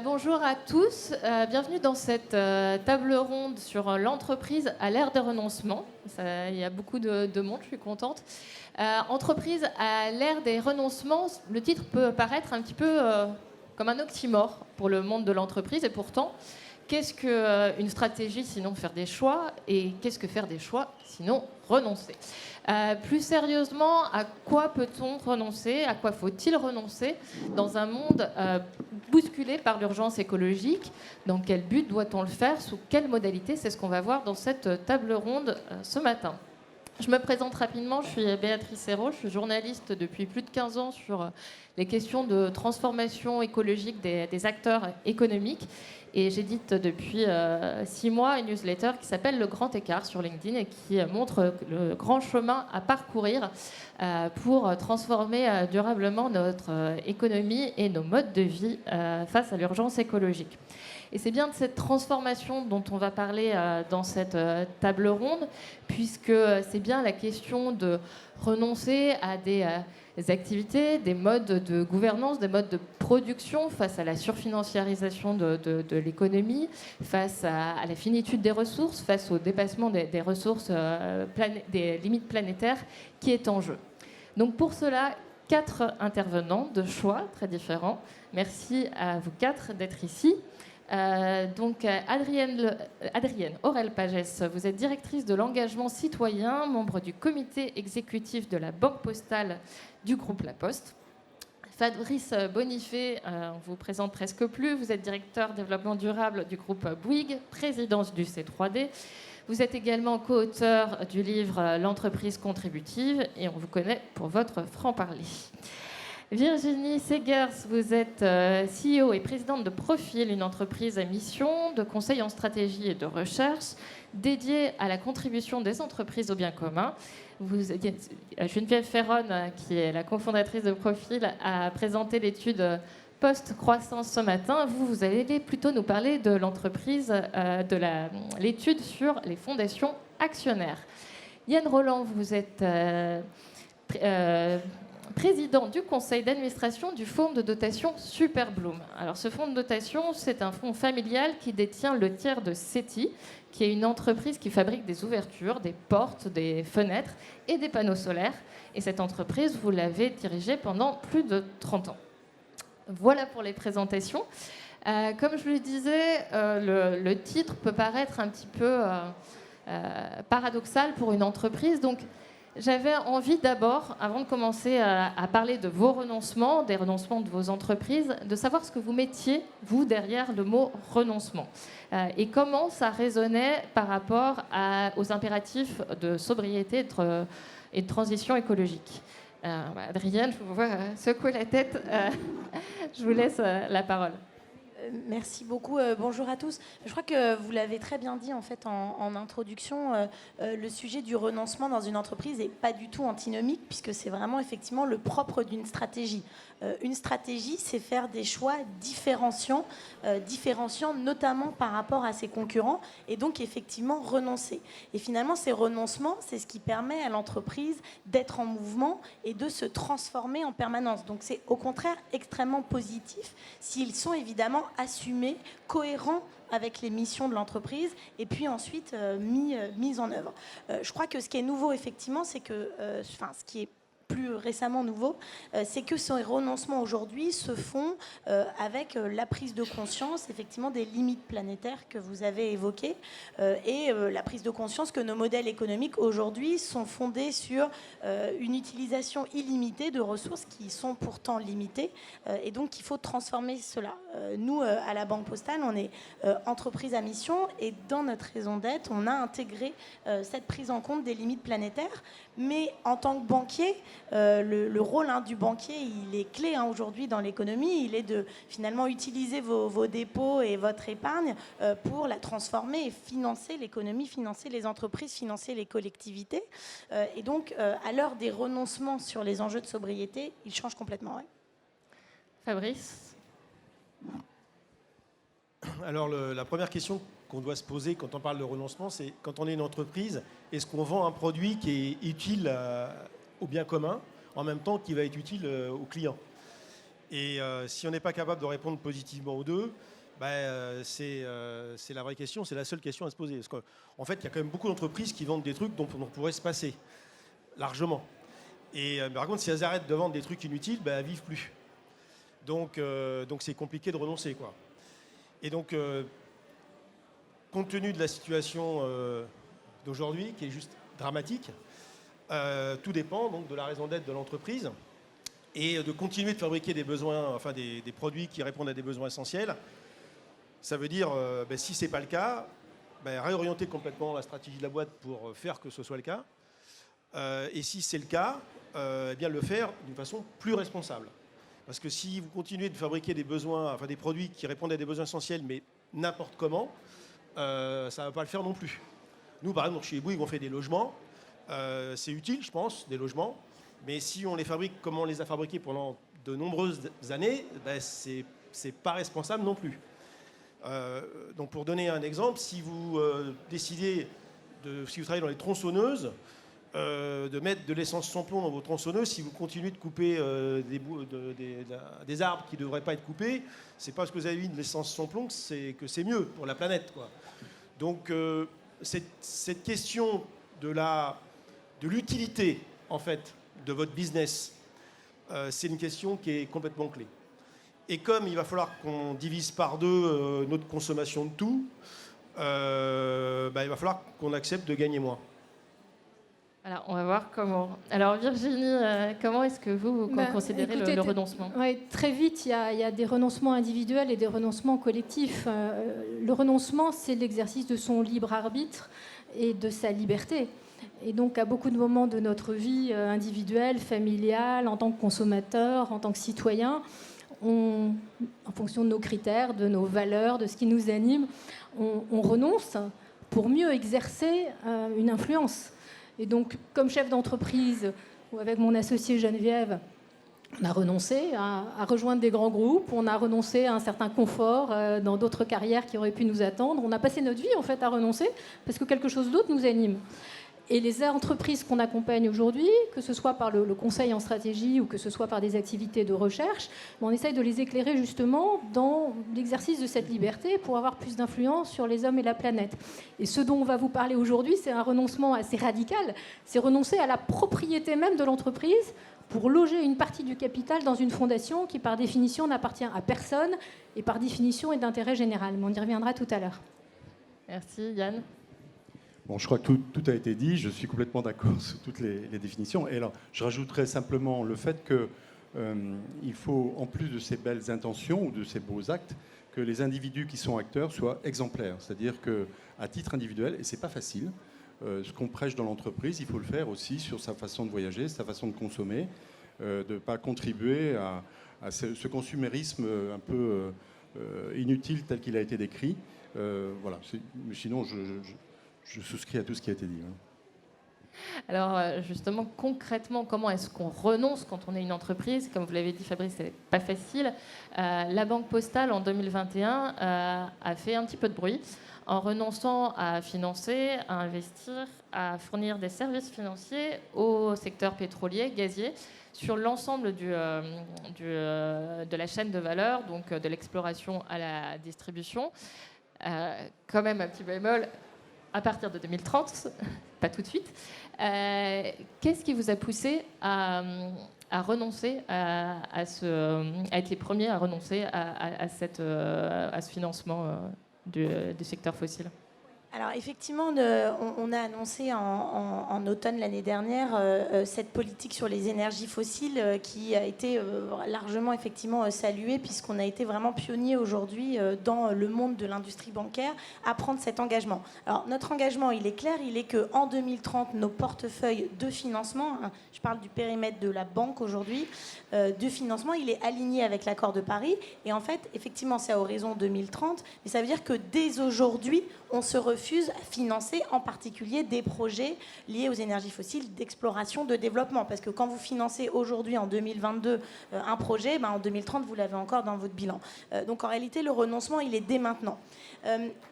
Bonjour à tous, bienvenue dans cette table ronde sur l'entreprise à l'ère des renoncements. Il y a beaucoup de monde, je suis contente. Entreprise à l'ère des renoncements, le titre peut paraître un petit peu comme un oxymore pour le monde de l'entreprise, et pourtant, qu'est-ce qu'une stratégie sinon faire des choix, et qu'est-ce que faire des choix sinon renoncer? Plus sérieusement, à quoi peut-on renoncer? À quoi faut-il renoncer dans un monde bousculé par l'urgence écologique? Dans quel but doit-on le faire? Sous quelle modalité? C'est ce qu'on va voir dans cette table ronde ce matin. Je me présente rapidement, je suis Béatrice Hérault, je suis journaliste depuis plus de 15 ans sur les questions de transformation écologique des acteurs économiques. Et j'édite depuis 6 mois une newsletter qui s'appelle Le Grand Écart sur LinkedIn et qui montre le grand chemin à parcourir pour transformer durablement notre économie et nos modes de vie face à l'urgence écologique. Et c'est bien de cette transformation dont on va parler dans cette table ronde, puisque c'est bien la question de renoncer à des activités, des modes de gouvernance, des modes de production face à la surfinanciarisation de l'économie, face à la finitude des ressources, face au dépassement des ressources, des limites planétaires qui est en jeu. Donc pour cela, 4 intervenants de choix très différents. Merci à vous 4 d'être ici. Adrienne Aurel-Pagès, vous êtes directrice de l'engagement citoyen, membre du comité exécutif de la Banque Postale du groupe La Poste. Fabrice Bonifay, on vous présente presque plus, vous êtes directeur développement durable du groupe Bouygues, présidence du C3D. Vous êtes également co-auteur du livre L'entreprise contributive et on vous connaît pour votre franc-parler. Virginie Segers, vous êtes CEO et présidente de Profil, une entreprise à mission de conseil en stratégie et de recherche dédiée à la contribution des entreprises au bien commun. Geneviève Ferron, qui est la cofondatrice de Profil, a présenté l'étude Post-croissance ce matin. Vous allez plutôt nous parler de l'entreprise, de l'étude sur les fondations actionnaires. Yann Roland, vous êtes président du conseil d'administration du fonds de dotation Superbloom. Alors ce fonds de dotation, c'est un fonds familial qui détient le tiers de SETI, qui est une entreprise qui fabrique des ouvertures, des portes, des fenêtres et des panneaux solaires. Et cette entreprise, vous l'avez dirigée pendant plus de 30 ans. Voilà pour les présentations. Comme je le disais, le titre peut paraître un petit peu paradoxal pour une entreprise. Donc, j'avais envie d'abord, avant de commencer à parler de vos renoncements, des renoncements de vos entreprises, de savoir ce que vous mettiez, vous, derrière le mot renoncement. Et comment ça résonnait par rapport aux impératifs de sobriété et de transition écologique. Adrienne, je vous vois secouer la tête. Je vous laisse la parole. Merci beaucoup. Bonjour à tous. Je crois que vous l'avez très bien dit en fait en introduction. Le sujet du renoncement dans une entreprise n'est pas du tout antinomique puisque c'est vraiment effectivement le propre d'une stratégie. Une stratégie, c'est faire des choix différenciants notamment par rapport à ses concurrents et donc effectivement renoncer. Et finalement, ces renoncements, c'est ce qui permet à l'entreprise d'être en mouvement et de se transformer en permanence. Donc c'est au contraire extrêmement positif s'ils sont évidemment assumés, cohérents avec les missions de l'entreprise et puis ensuite mis en œuvre. Je crois que ce qui est nouveau effectivement, c'est que, ce qui est plus récemment nouveau, c'est que ces renoncements aujourd'hui se font avec la prise de conscience effectivement des limites planétaires que vous avez évoquées et la prise de conscience que nos modèles économiques aujourd'hui sont fondés sur une utilisation illimitée de ressources qui sont pourtant limitées et donc il faut transformer cela. Nous, à la Banque Postale, on est entreprise à mission et dans notre raison d'être, on a intégré cette prise en compte des limites planétaires. Mais en tant que banquier, le rôle du banquier, il est clé aujourd'hui dans l'économie. Il est de finalement utiliser vos dépôts et votre épargne pour la transformer et financer l'économie, financer les entreprises, financer les collectivités. Et donc, à l'heure des renoncements sur les enjeux de sobriété, il change complètement. Ouais. Fabrice ? Alors, la première question qu'on doit se poser quand on parle de renoncement, c'est quand on est une entreprise, est-ce qu'on vend un produit qui est utile au bien commun, en même temps qu'il va être utile aux clients ? Et si on n'est pas capable de répondre positivement aux deux, c'est la vraie question, c'est la seule question à se poser. Parce qu'en fait, il y a quand même beaucoup d'entreprises qui vendent des trucs dont on pourrait se passer, largement. Et par contre, si elles arrêtent de vendre des trucs inutiles, elles ne vivent plus. Donc c'est compliqué de renoncer, quoi. Et donc, compte tenu de la situation d'aujourd'hui, qui est juste dramatique, tout dépend donc de la raison d'être de l'entreprise et de continuer de fabriquer des produits qui répondent à des besoins essentiels. Ça veut dire, si ce n'est pas le cas, réorienter complètement la stratégie de la boîte pour faire que ce soit le cas. Et si c'est le cas, bien le faire d'une façon plus responsable. Parce que si vous continuez de fabriquer des produits qui répondent à des besoins essentiels, mais n'importe comment, ça ne va pas le faire non plus. Nous, par exemple, chez Bouygues, on fait des logements. C'est utile, je pense, des logements. Mais si on les fabrique comme on les a fabriqués pendant de nombreuses années, c'est pas responsable non plus. Donc, pour donner un exemple, si vous décidez, si vous travaillez dans les tronçonneuses, de mettre de l'essence sans plomb dans vos tronçonneuses, si vous continuez de couper des arbres qui ne devraient pas être coupés, c'est pas parce que vous avez mis de l'essence sans plomb que c'est mieux pour la planète, quoi. Donc, cette question de l'utilité, en fait, de votre business, c'est une question qui est complètement clé. Et comme il va falloir qu'on divise par deux notre consommation de tout, il va falloir qu'on accepte de gagner moins. Alors, on va voir comment. Alors, Virginie, comment est-ce que vous considérez le renoncement ? Très vite, il y a des renoncements individuels et des renoncements collectifs. Le renoncement, c'est l'exercice de son libre arbitre et de sa liberté. Et donc, à beaucoup de moments de notre vie individuelle, familiale, en tant que consommateur, en tant que citoyen, en fonction de nos critères, de nos valeurs, de ce qui nous anime, on renonce pour mieux exercer une influence. Et donc, comme chef d'entreprise, ou avec mon associée Geneviève, on a renoncé à rejoindre des grands groupes, on a renoncé à un certain confort dans d'autres carrières qui auraient pu nous attendre. On a passé notre vie, en fait, à renoncer parce que quelque chose d'autre nous anime. Et les entreprises qu'on accompagne aujourd'hui, que ce soit par le conseil en stratégie ou que ce soit par des activités de recherche, on essaye de les éclairer justement dans l'exercice de cette liberté pour avoir plus d'influence sur les hommes et la planète. Et ce dont on va vous parler aujourd'hui, c'est un renoncement assez radical. C'est renoncer à la propriété même de l'entreprise pour loger une partie du capital dans une fondation qui, par définition, n'appartient à personne et par définition est d'intérêt général. Mais on y reviendra tout à l'heure. Merci, Yann. Bon, je crois que tout a été dit. Je suis complètement d'accord sur toutes les définitions. Et alors, je rajouterais simplement le fait qu'il faut, en plus de ces belles intentions ou de ces beaux actes, que les individus qui sont acteurs soient exemplaires. C'est-à-dire qu'à titre individuel, et c'est pas facile, ce qu'on prêche dans l'entreprise, il faut le faire aussi sur sa façon de voyager, sa façon de consommer, de ne pas contribuer à ce consumérisme un peu inutile tel qu'il a été décrit. Voilà. Sinon, je souscris à tout ce qui a été dit. Alors justement, concrètement, comment est-ce qu'on renonce quand on est une entreprise ? Comme vous l'avez dit, Fabrice, c'est pas facile. La Banque Postale, en 2021, a fait un petit peu de bruit en renonçant à financer, à investir, à fournir des services financiers au secteur pétrolier, gazier, sur l'ensemble de la chaîne de valeur, donc de l'exploration à la distribution. Quand même un petit bémol, à partir de 2030, pas tout de suite. Qu'est-ce qui vous a poussé à renoncer à être les premiers à renoncer à ce financement du secteur fossile ? Alors effectivement, on a annoncé en automne l'année dernière cette politique sur les énergies fossiles qui a été largement effectivement saluée puisqu'on a été vraiment pionnier aujourd'hui dans le monde de l'industrie bancaire à prendre cet engagement. Alors notre engagement, il est clair, il est qu'en 2030, nos portefeuilles de financement, je parle du périmètre de la banque aujourd'hui, de financement, il est aligné avec l'accord de Paris. Et en fait, effectivement, c'est à horizon 2030, mais ça veut dire que dès aujourd'hui, on se refait refusent à financer en particulier des projets liés aux énergies fossiles d'exploration, de développement. Parce que quand vous financez aujourd'hui, en 2022, un projet, en 2030, vous l'avez encore dans votre bilan. Donc en réalité, le renoncement, il est dès maintenant.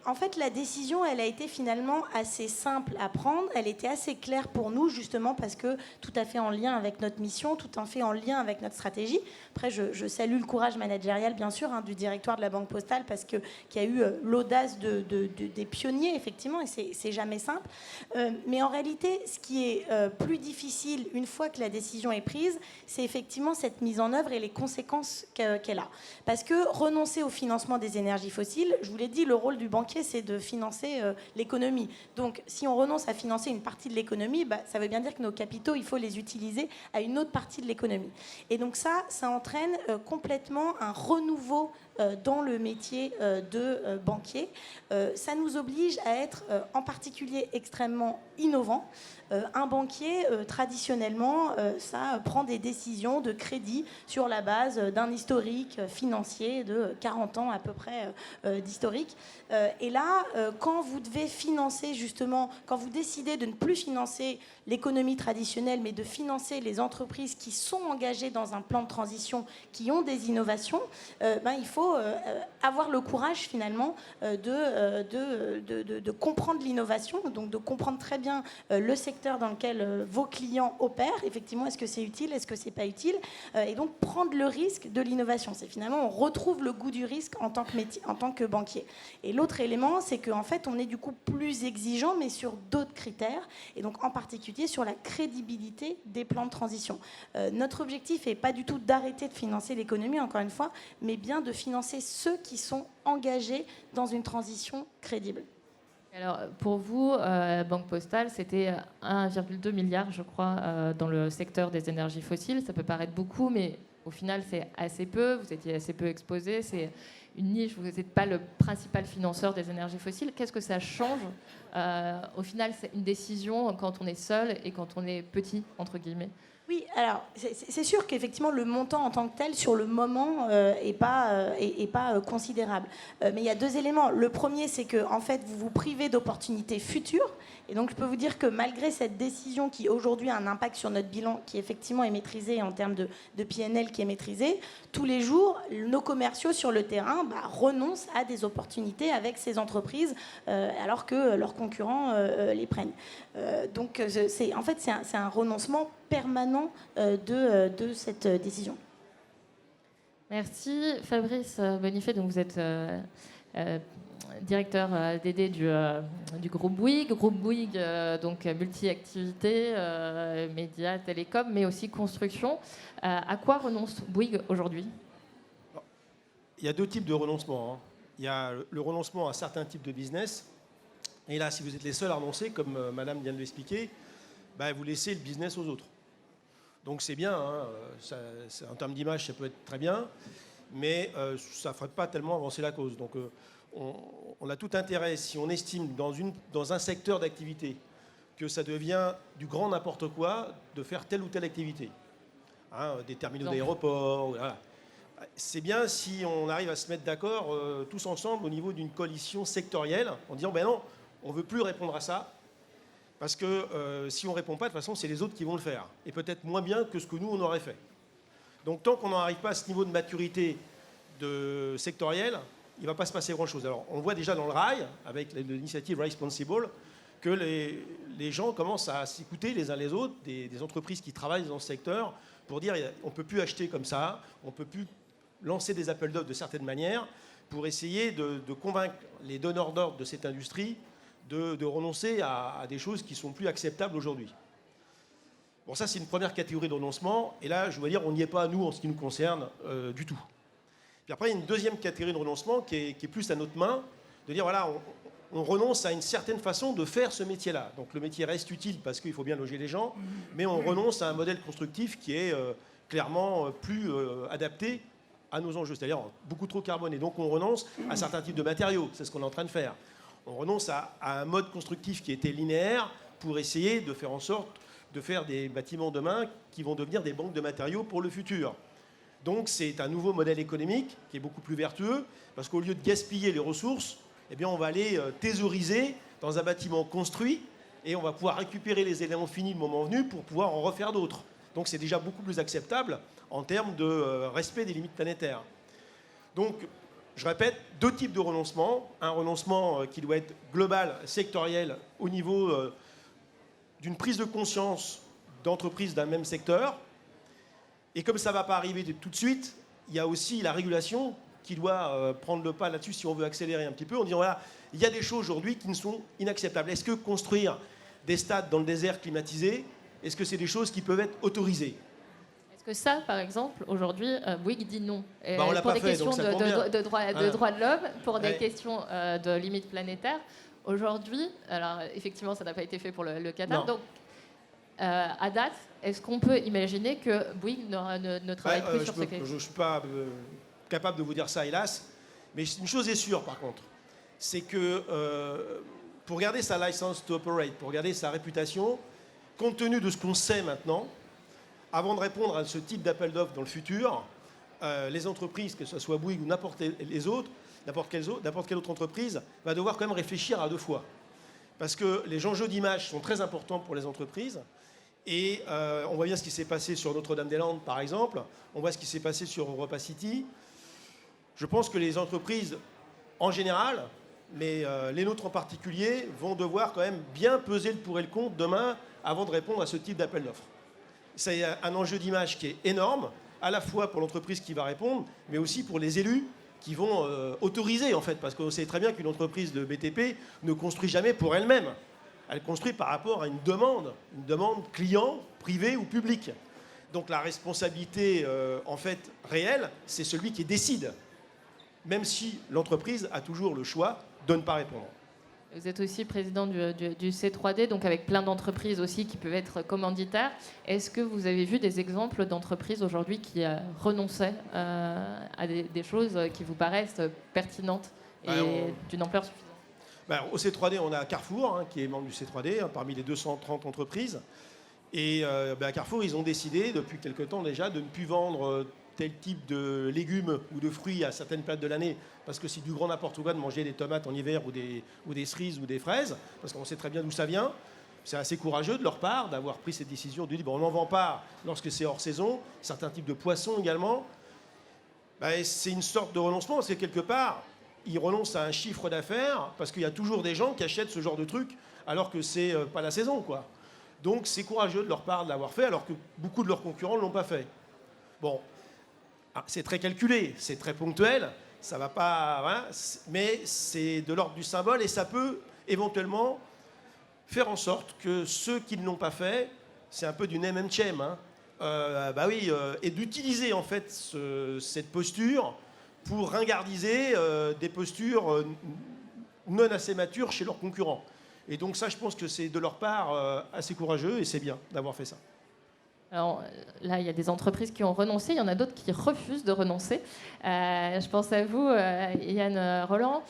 En fait, la décision, elle a été finalement assez simple à prendre. Elle était assez claire pour nous, justement, parce que tout à fait en lien avec notre mission, tout à fait en lien avec notre stratégie. Après, je salue le courage managérial, bien sûr, du directoire de la Banque Postale, parce qu'il y a eu l'audace des pionniers, effectivement, et c'est jamais simple. Mais en réalité, ce qui est plus difficile, une fois que la décision est prise, c'est effectivement cette mise en œuvre et les conséquences qu'elle a. Parce que renoncer au financement des énergies fossiles, je vous l'ai dit, le rôle du banquier, c'est de financer l'économie. Donc, si on renonce à financer une partie de l'économie, ça veut bien dire que nos capitaux, il faut les utiliser à une autre partie de l'économie. Et donc ça entraîne complètement un renouveau dans le métier de banquier. Ça nous oblige à être en particulier extrêmement innovants. Un banquier, traditionnellement, ça prend des décisions de crédit sur la base d'un historique financier de 40 ans à peu près d'historique. Et là, quand vous devez financer justement, quand vous décidez de ne plus financer l'économie traditionnelle, mais de financer les entreprises qui sont engagées dans un plan de transition, qui ont des innovations, il faut avoir le courage finalement de comprendre l'innovation, donc de comprendre très bien le secteur dans lequel vos clients opèrent. Effectivement, est-ce que c'est utile, est-ce que c'est pas utile, et donc prendre le risque de l'innovation. C'est finalement, on retrouve le goût du risque en tant que métier, en tant que banquier. Et l'autre élément, c'est qu'en fait, on est du coup plus exigeant, mais sur d'autres critères, et donc en particulier sur la crédibilité des plans de transition. Notre objectif n'est pas du tout d'arrêter de financer l'économie, encore une fois, mais bien de financer ceux qui sont engagés dans une transition crédible. Alors, pour vous, Banque Postale, c'était 1,2 milliard, je crois, dans le secteur des énergies fossiles. Ça peut paraître beaucoup, mais au final, c'est assez peu. Vous étiez assez peu exposé. C'est une niche. Vous n'êtes pas le principal financeur des énergies fossiles. Qu'est-ce que ça change ? Au final, c'est une décision quand on est seul et quand on est petit, entre guillemets. Oui, alors c'est sûr qu'effectivement le montant en tant que tel sur le moment est pas considérable. Mais il y a deux éléments. Le premier, c'est que en fait vous vous privez d'opportunités futures. Et donc je peux vous dire que malgré cette décision qui aujourd'hui a un impact sur notre bilan, qui effectivement est maîtrisé en termes de PNL qui est maîtrisé, tous les jours nos commerciaux sur le terrain renoncent à des opportunités avec ces entreprises alors que leurs concurrents les prennent. Donc c'est un renoncement permanent de cette décision. Merci. Fabrice Bonifay, donc vous êtes directeur DD du groupe Bouygues. Groupe Bouygues, donc multi-activités, médias, télécom, mais aussi construction. À quoi renonce Bouygues aujourd'hui ? Il y a deux types de renoncement. Il y a le renoncement à certains types de business. Et là, si vous êtes les seuls à renoncer, comme Madame vient de l'expliquer, vous laissez le business aux autres. Donc c'est bien, en termes d'image, ça peut être très bien, mais ça ne ferait pas tellement avancer la cause. Donc on a tout intérêt, si on estime dans un secteur d'activité que ça devient du grand n'importe quoi, de faire telle ou telle activité. Des terminaux d'aéroport, voilà. C'est bien si on arrive à se mettre d'accord tous ensemble au niveau d'une coalition sectorielle en disant non, on ne veut plus répondre à ça. Parce que si on ne répond pas, de toute façon, c'est les autres qui vont le faire. Et peut-être moins bien que ce que nous, on aurait fait. Donc tant qu'on n'en arrive pas à ce niveau de maturité sectorielle, il ne va pas se passer grand-chose. Alors on voit déjà dans le rail, avec l'initiative Responsible, que les gens commencent à s'écouter les uns les autres, des entreprises qui travaillent dans ce secteur, pour dire on ne peut plus acheter comme ça, on ne peut plus lancer des appels d'offres de certaines manières, pour essayer de convaincre les donneurs d'ordre de cette industrie de renoncer à des choses qui ne sont plus acceptables aujourd'hui. Bon, ça, c'est une première catégorie de renoncement. Et là, je veux dire, on n'y est pas, nous, en ce qui nous concerne, du tout. Puis après, il y a une deuxième catégorie de renoncement qui est plus à notre main, de dire, voilà, on renonce à une certaine façon de faire ce métier-là. Donc le métier reste utile parce qu'il faut bien loger les gens, mais on renonce à un modèle constructif qui est clairement plus adapté à nos enjeux, c'est-à-dire beaucoup trop carboné. Donc on renonce à certains types de matériaux, c'est ce qu'on est en train de faire. On renonce à un mode constructif qui était linéaire pour essayer de faire en sorte de faire des bâtiments demain qui vont devenir des banques de matériaux pour le futur. Donc c'est un nouveau modèle économique qui est beaucoup plus vertueux, parce qu'au lieu de gaspiller les ressources, eh bien, on va aller thésauriser dans un bâtiment construit et on va pouvoir récupérer les éléments finis le moment venu pour pouvoir en refaire d'autres. Donc c'est déjà beaucoup plus acceptable en termes de respect des limites planétaires. Donc, je répète, 2 types de renoncement. Un renoncement qui doit être global, sectoriel, au niveau d'une prise de conscience d'entreprises d'un même secteur. Et comme ça ne va pas arriver tout de suite, il y a aussi la régulation qui doit prendre le pas là-dessus si on veut accélérer un petit peu. On dit, voilà, il y a des choses aujourd'hui qui ne sont inacceptables. Est-ce que construire des stades dans le désert climatisé, est-ce que c'est des choses qui peuvent être autorisées ? Que ça, par exemple, aujourd'hui, Bouygues dit non. On l'a pour pas des fait, questions donc ça tombe bien. de droits de l'homme, pour des Ouais. questions de limites planétaires. Aujourd'hui, alors effectivement, ça n'a pas été fait pour le Qatar. Non. Donc, à date, est-ce qu'on peut imaginer que Bouygues ne travaille plus sur ces questions ? Je ne suis pas capable de vous dire ça, hélas. Mais une chose est sûre, par contre, c'est que pour garder sa license to operate, pour garder sa réputation, compte tenu de ce qu'on sait maintenant, avant de répondre à ce type d'appel d'offres dans le futur, les entreprises, que ce soit Bouygues ou n'importe quelle autre entreprise, va devoir quand même réfléchir à 2 fois. Parce que les enjeux d'image sont très importants pour les entreprises. Et on voit bien ce qui s'est passé sur Notre-Dame-des-Landes, par exemple. On voit ce qui s'est passé sur Europa City. Je pense que les entreprises, en général, mais les nôtres en particulier, vont devoir quand même bien peser le pour et le contre demain avant de répondre à ce type d'appel d'offres. C'est un enjeu d'image qui est énorme, à la fois pour l'entreprise qui va répondre, mais aussi pour les élus qui vont autoriser, en fait, parce qu'on sait très bien qu'une entreprise de BTP ne construit jamais pour elle-même. Elle construit par rapport à une demande client, privée ou publique. Donc la responsabilité, en fait, réelle, c'est celui qui décide, même si l'entreprise a toujours le choix de ne pas répondre. Vous êtes aussi président du C3D, donc avec plein d'entreprises aussi qui peuvent être commanditaires. Est-ce que vous avez vu des exemples d'entreprises aujourd'hui qui renonçaient à des choses qui vous paraissent pertinentes et d'une ampleur suffisante ? Au C3D, on a Carrefour, qui est membre du C3D, parmi les 230 entreprises. Et à Carrefour, ils ont décidé, depuis quelque temps déjà, de ne plus vendre tel type de légumes ou de fruits à certaines périodes de l'année, parce que c'est du grand n'importe quoi de manger des tomates en hiver ou des cerises ou des fraises, parce qu'on sait très bien d'où ça vient. C'est assez courageux de leur part d'avoir pris cette décision de dire on n'en vend pas lorsque c'est hors saison, certains types de poissons également. C'est une sorte de renoncement, parce que quelque part, ils renoncent à un chiffre d'affaires, parce qu'il y a toujours des gens qui achètent ce genre de truc, alors que c'est pas la saison, quoi. Donc c'est courageux de leur part de l'avoir fait, alors que beaucoup de leurs concurrents ne l'ont pas fait. Bon. C'est très calculé, c'est très ponctuel, ça va pas, mais c'est de l'ordre du symbole et ça peut éventuellement faire en sorte que ceux qui ne l'ont pas fait, c'est un peu du name and shame, et d'utiliser en fait cette posture pour ringardiser des postures non assez matures chez leurs concurrents. Et donc ça, je pense que c'est de leur part assez courageux et c'est bien d'avoir fait ça. Alors là, il y a des entreprises qui ont renoncé, il y en a d'autres qui refusent de renoncer. Je pense à vous, Yann Roland.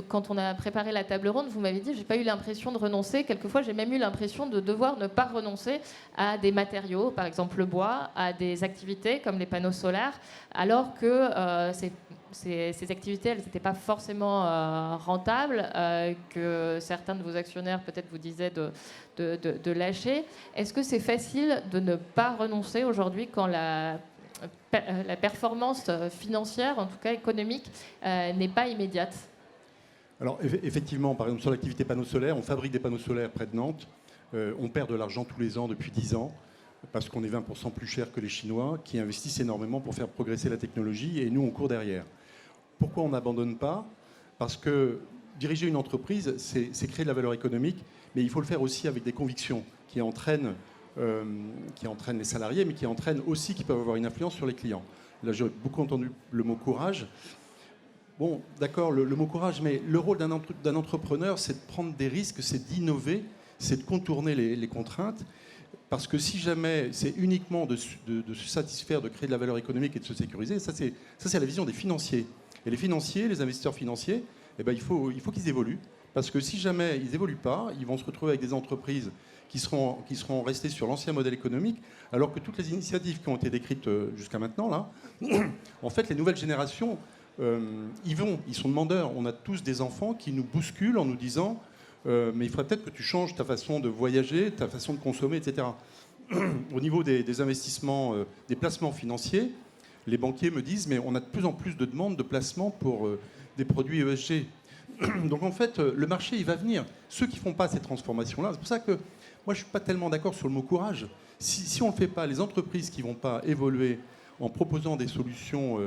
Quand on a préparé la table ronde, vous m'avez dit, j'ai pas eu l'impression de renoncer. Quelquefois, j'ai même eu l'impression de devoir ne pas renoncer à des matériaux, par exemple le bois, à des activités comme les panneaux solaires, alors que ces activités, elles n'étaient pas forcément rentables, que certains de vos actionnaires peut-être vous disaient de lâcher. Est-ce que c'est facile de ne pas renoncer aujourd'hui quand la performance financière, en tout cas économique, n'est pas immédiate ? Alors effectivement, par exemple sur l'activité panneaux solaires, on fabrique des panneaux solaires près de Nantes. On perd de l'argent tous les ans depuis 10 ans parce qu'on est 20% plus cher que les Chinois qui investissent énormément pour faire progresser la technologie et nous on court derrière. Pourquoi on n'abandonne pas ? Parce que diriger une entreprise, c'est créer de la valeur économique, mais il faut le faire aussi avec des convictions qui entraînent les salariés, mais qui peuvent avoir une influence sur les clients. Là, j'ai beaucoup entendu le mot courage. Bon, d'accord, le mot courage, mais le rôle d'un entrepreneur, c'est de prendre des risques, c'est d'innover, c'est de contourner les contraintes. Parce que si jamais c'est uniquement de se satisfaire, de créer de la valeur économique et de se sécuriser, ça c'est la vision des financiers. Et les financiers, les investisseurs financiers, il faut qu'ils évoluent. Parce que si jamais ils n'évoluent pas, ils vont se retrouver avec des entreprises qui seront restées sur l'ancien modèle économique, alors que toutes les initiatives qui ont été décrites jusqu'à maintenant, là, en fait, les nouvelles générations, ils sont demandeurs. On a tous des enfants qui nous bousculent en nous disant mais il faudrait peut-être que tu changes ta façon de voyager, ta façon de consommer, etc. Au niveau des investissements, des placements financiers, les banquiers me disent, mais on a de plus en plus de demandes de placement pour des produits ESG. Donc en fait, le marché, il va venir. Ceux qui ne font pas ces transformations-là, c'est pour ça que moi, je ne suis pas tellement d'accord sur le mot courage. Si on ne le fait pas, les entreprises qui ne vont pas évoluer en proposant des solutions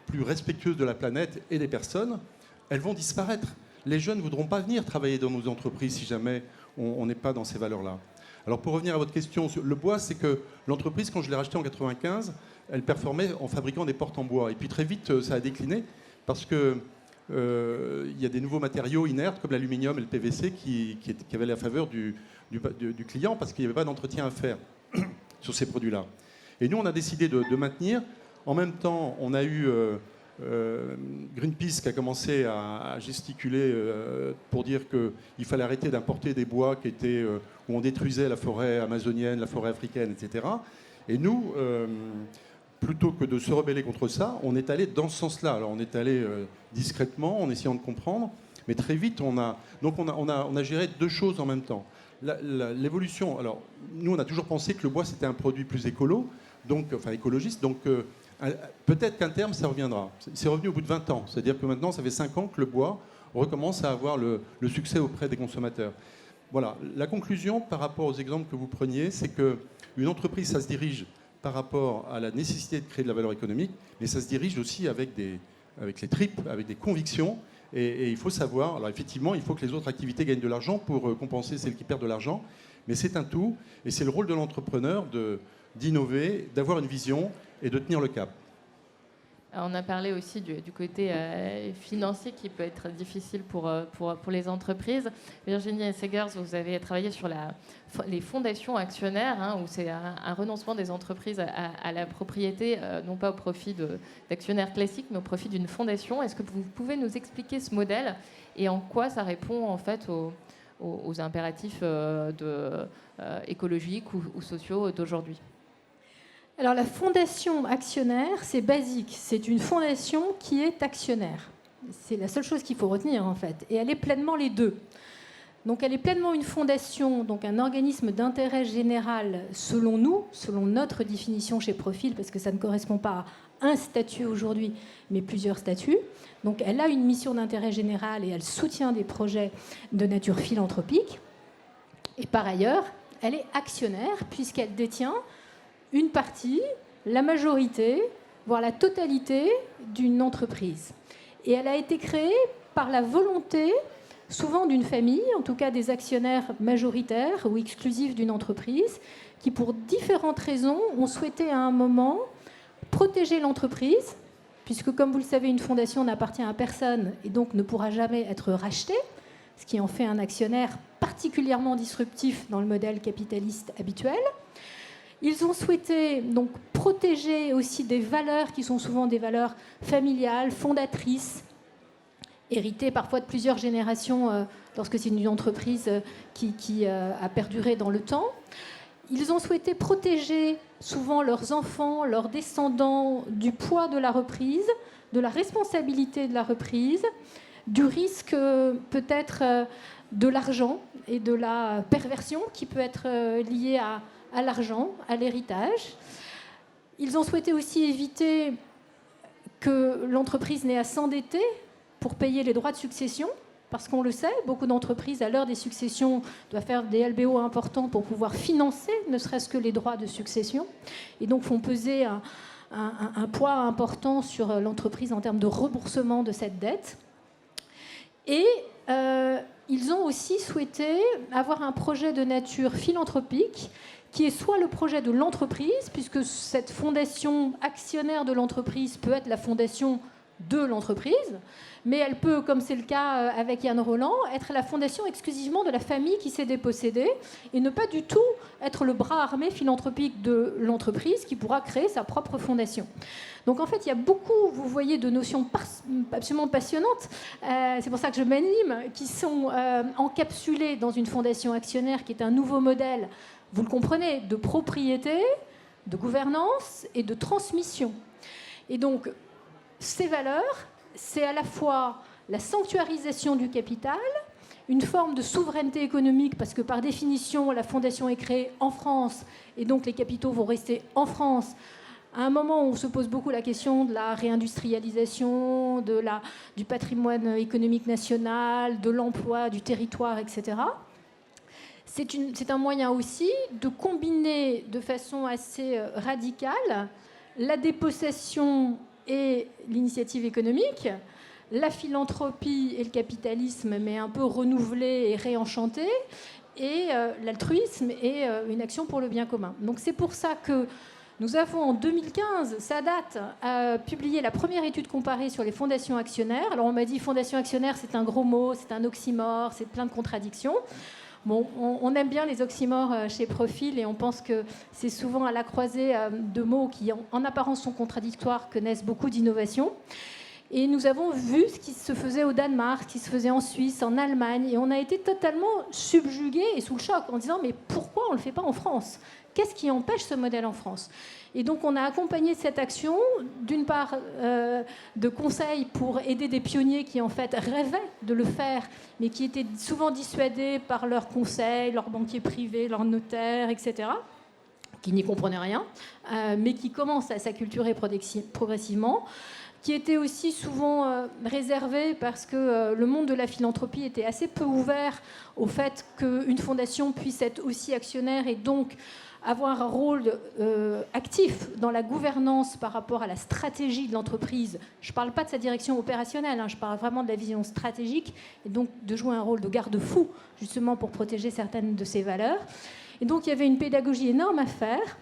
plus respectueuses de la planète et des personnes, elles vont disparaître. Les jeunes ne voudront pas venir travailler dans nos entreprises si jamais on n'est pas dans ces valeurs-là. Alors pour revenir à votre question, le bois, c'est que l'entreprise, quand je l'ai rachetée en 95, elle performait en fabriquant des portes en bois. Et puis très vite, ça a décliné parce que il y a des nouveaux matériaux inertes comme l'aluminium et le PVC qui avaient la faveur du client parce qu'il n'y avait pas d'entretien à faire sur ces produits-là. Et nous, on a décidé de maintenir. En même temps, on a eu Greenpeace qui a commencé à gesticuler pour dire qu'il fallait arrêter d'importer des bois où on détruisait la forêt amazonienne, la forêt africaine, etc. Et nous, plutôt que de se rebeller contre ça, on est allé dans ce sens-là. Alors on est allé discrètement, en essayant de comprendre, mais très vite, on a géré deux choses en même temps. L'évolution, alors nous, on a toujours pensé que le bois, c'était un produit plus écologiste, donc peut-être qu'à terme, ça reviendra. C'est revenu au bout de 20 ans, c'est-à-dire que maintenant, ça fait 5 ans que le bois recommence à avoir le succès auprès des consommateurs. Voilà, la conclusion par rapport aux exemples que vous preniez, c'est qu'une entreprise, ça se dirige par rapport à la nécessité de créer de la valeur économique, mais ça se dirige aussi avec les tripes, avec des convictions. Et il faut savoir, alors effectivement, il faut que les autres activités gagnent de l'argent pour compenser celles qui perdent de l'argent, mais c'est un tout, et c'est le rôle de l'entrepreneur d'innover, d'avoir une vision et de tenir le cap. On a parlé aussi du côté financier qui peut être difficile pour les entreprises. Virginie Segers, vous avez travaillé sur les fondations actionnaires, où c'est un renoncement des entreprises à la propriété, non pas au profit d'actionnaires classiques, mais au profit d'une fondation. Est-ce que vous pouvez nous expliquer ce modèle et en quoi ça répond en fait aux impératifs écologiques ou sociaux d'aujourd'hui ? Alors la fondation actionnaire, c'est basique. C'est une fondation qui est actionnaire. C'est la seule chose qu'il faut retenir en fait. Et elle est pleinement les deux. Donc elle est pleinement une fondation, donc un organisme d'intérêt général selon nous, selon notre définition chez Profil, parce que ça ne correspond pas à un statut aujourd'hui, mais plusieurs statuts. Donc elle a une mission d'intérêt général et elle soutient des projets de nature philanthropique. Et par ailleurs, elle est actionnaire puisqu'elle détient une partie, la majorité, voire la totalité d'une entreprise. Et elle a été créée par la volonté, souvent d'une famille, en tout cas des actionnaires majoritaires ou exclusifs d'une entreprise, qui pour différentes raisons ont souhaité à un moment protéger l'entreprise, puisque comme vous le savez, une fondation n'appartient à personne et donc ne pourra jamais être rachetée, ce qui en fait un actionnaire particulièrement disruptif dans le modèle capitaliste habituel. Ils ont souhaité donc protéger aussi des valeurs qui sont souvent des valeurs familiales, fondatrices, héritées parfois de plusieurs générations lorsque c'est une entreprise qui a perduré dans le temps. Ils ont souhaité protéger souvent leurs enfants, leurs descendants du poids de la reprise, de la responsabilité de la reprise, du risque peut-être de l'argent et de la perversion qui peut être liée à l'argent, à l'héritage. Ils ont souhaité aussi éviter que l'entreprise n'ait à s'endetter pour payer les droits de succession, parce qu'on le sait, beaucoup d'entreprises, à l'heure des successions, doivent faire des LBO importants pour pouvoir financer ne serait-ce que les droits de succession, et donc font peser un poids important sur l'entreprise en termes de remboursement de cette dette. Et ils ont aussi souhaité avoir un projet de nature philanthropique qui est soit le projet de l'entreprise, puisque cette fondation actionnaire de l'entreprise peut être la fondation de l'entreprise, mais elle peut, comme c'est le cas avec Yann Rolland, être la fondation exclusivement de la famille qui s'est dépossédée et ne pas du tout être le bras armé philanthropique de l'entreprise qui pourra créer sa propre fondation. Donc en fait, il y a beaucoup, vous voyez, de notions absolument passionnantes, c'est pour ça que je m'anime, qui sont encapsulées dans une fondation actionnaire qui est un nouveau modèle, vous le comprenez, de propriété, de gouvernance et de transmission. Et donc, ces valeurs, c'est à la fois la sanctuarisation du capital, une forme de souveraineté économique, parce que par définition, la fondation est créée en France, et donc les capitaux vont rester en France. À un moment où on se pose beaucoup la question de la réindustrialisation, du patrimoine économique national, de l'emploi, du territoire, etc. C'est un moyen aussi de combiner de façon assez radicale la dépossession et l'initiative économique, la philanthropie et le capitalisme, mais un peu renouvelé et réenchanté, et l'altruisme et une action pour le bien commun. Donc c'est pour ça que nous avons en 2015, ça date, publié la première étude comparée sur les fondations actionnaires. Alors on m'a dit fondation actionnaire, c'est un gros mot, c'est un oxymore, c'est plein de contradictions. Bon, on aime bien les oxymores chez Profil et on pense que c'est souvent à la croisée de mots qui, en apparence, sont contradictoires que naissent beaucoup d'innovations. Et nous avons vu ce qui se faisait au Danemark, ce qui se faisait en Suisse, en Allemagne, et on a été totalement subjugués et sous le choc en disant mais pourquoi on ne le fait pas en France ? Qu'est-ce qui empêche ce modèle en France ? Et donc on a accompagné cette action, d'une part de conseils pour aider des pionniers qui en fait rêvaient de le faire, mais qui étaient souvent dissuadés par leurs conseils, leurs banquiers privés, leurs notaires, etc., qui n'y comprenaient rien, mais qui commencent à s'acculturer progressivement, qui était aussi souvent réservé parce que le monde de la philanthropie était assez peu ouvert au fait qu'une fondation puisse être aussi actionnaire et donc avoir un rôle actif dans la gouvernance par rapport à la stratégie de l'entreprise. Je ne parle pas de sa direction opérationnelle, je parle vraiment de la vision stratégique et donc de jouer un rôle de garde-fou justement pour protéger certaines de ses valeurs. Et donc il y avait une pédagogie énorme à faire.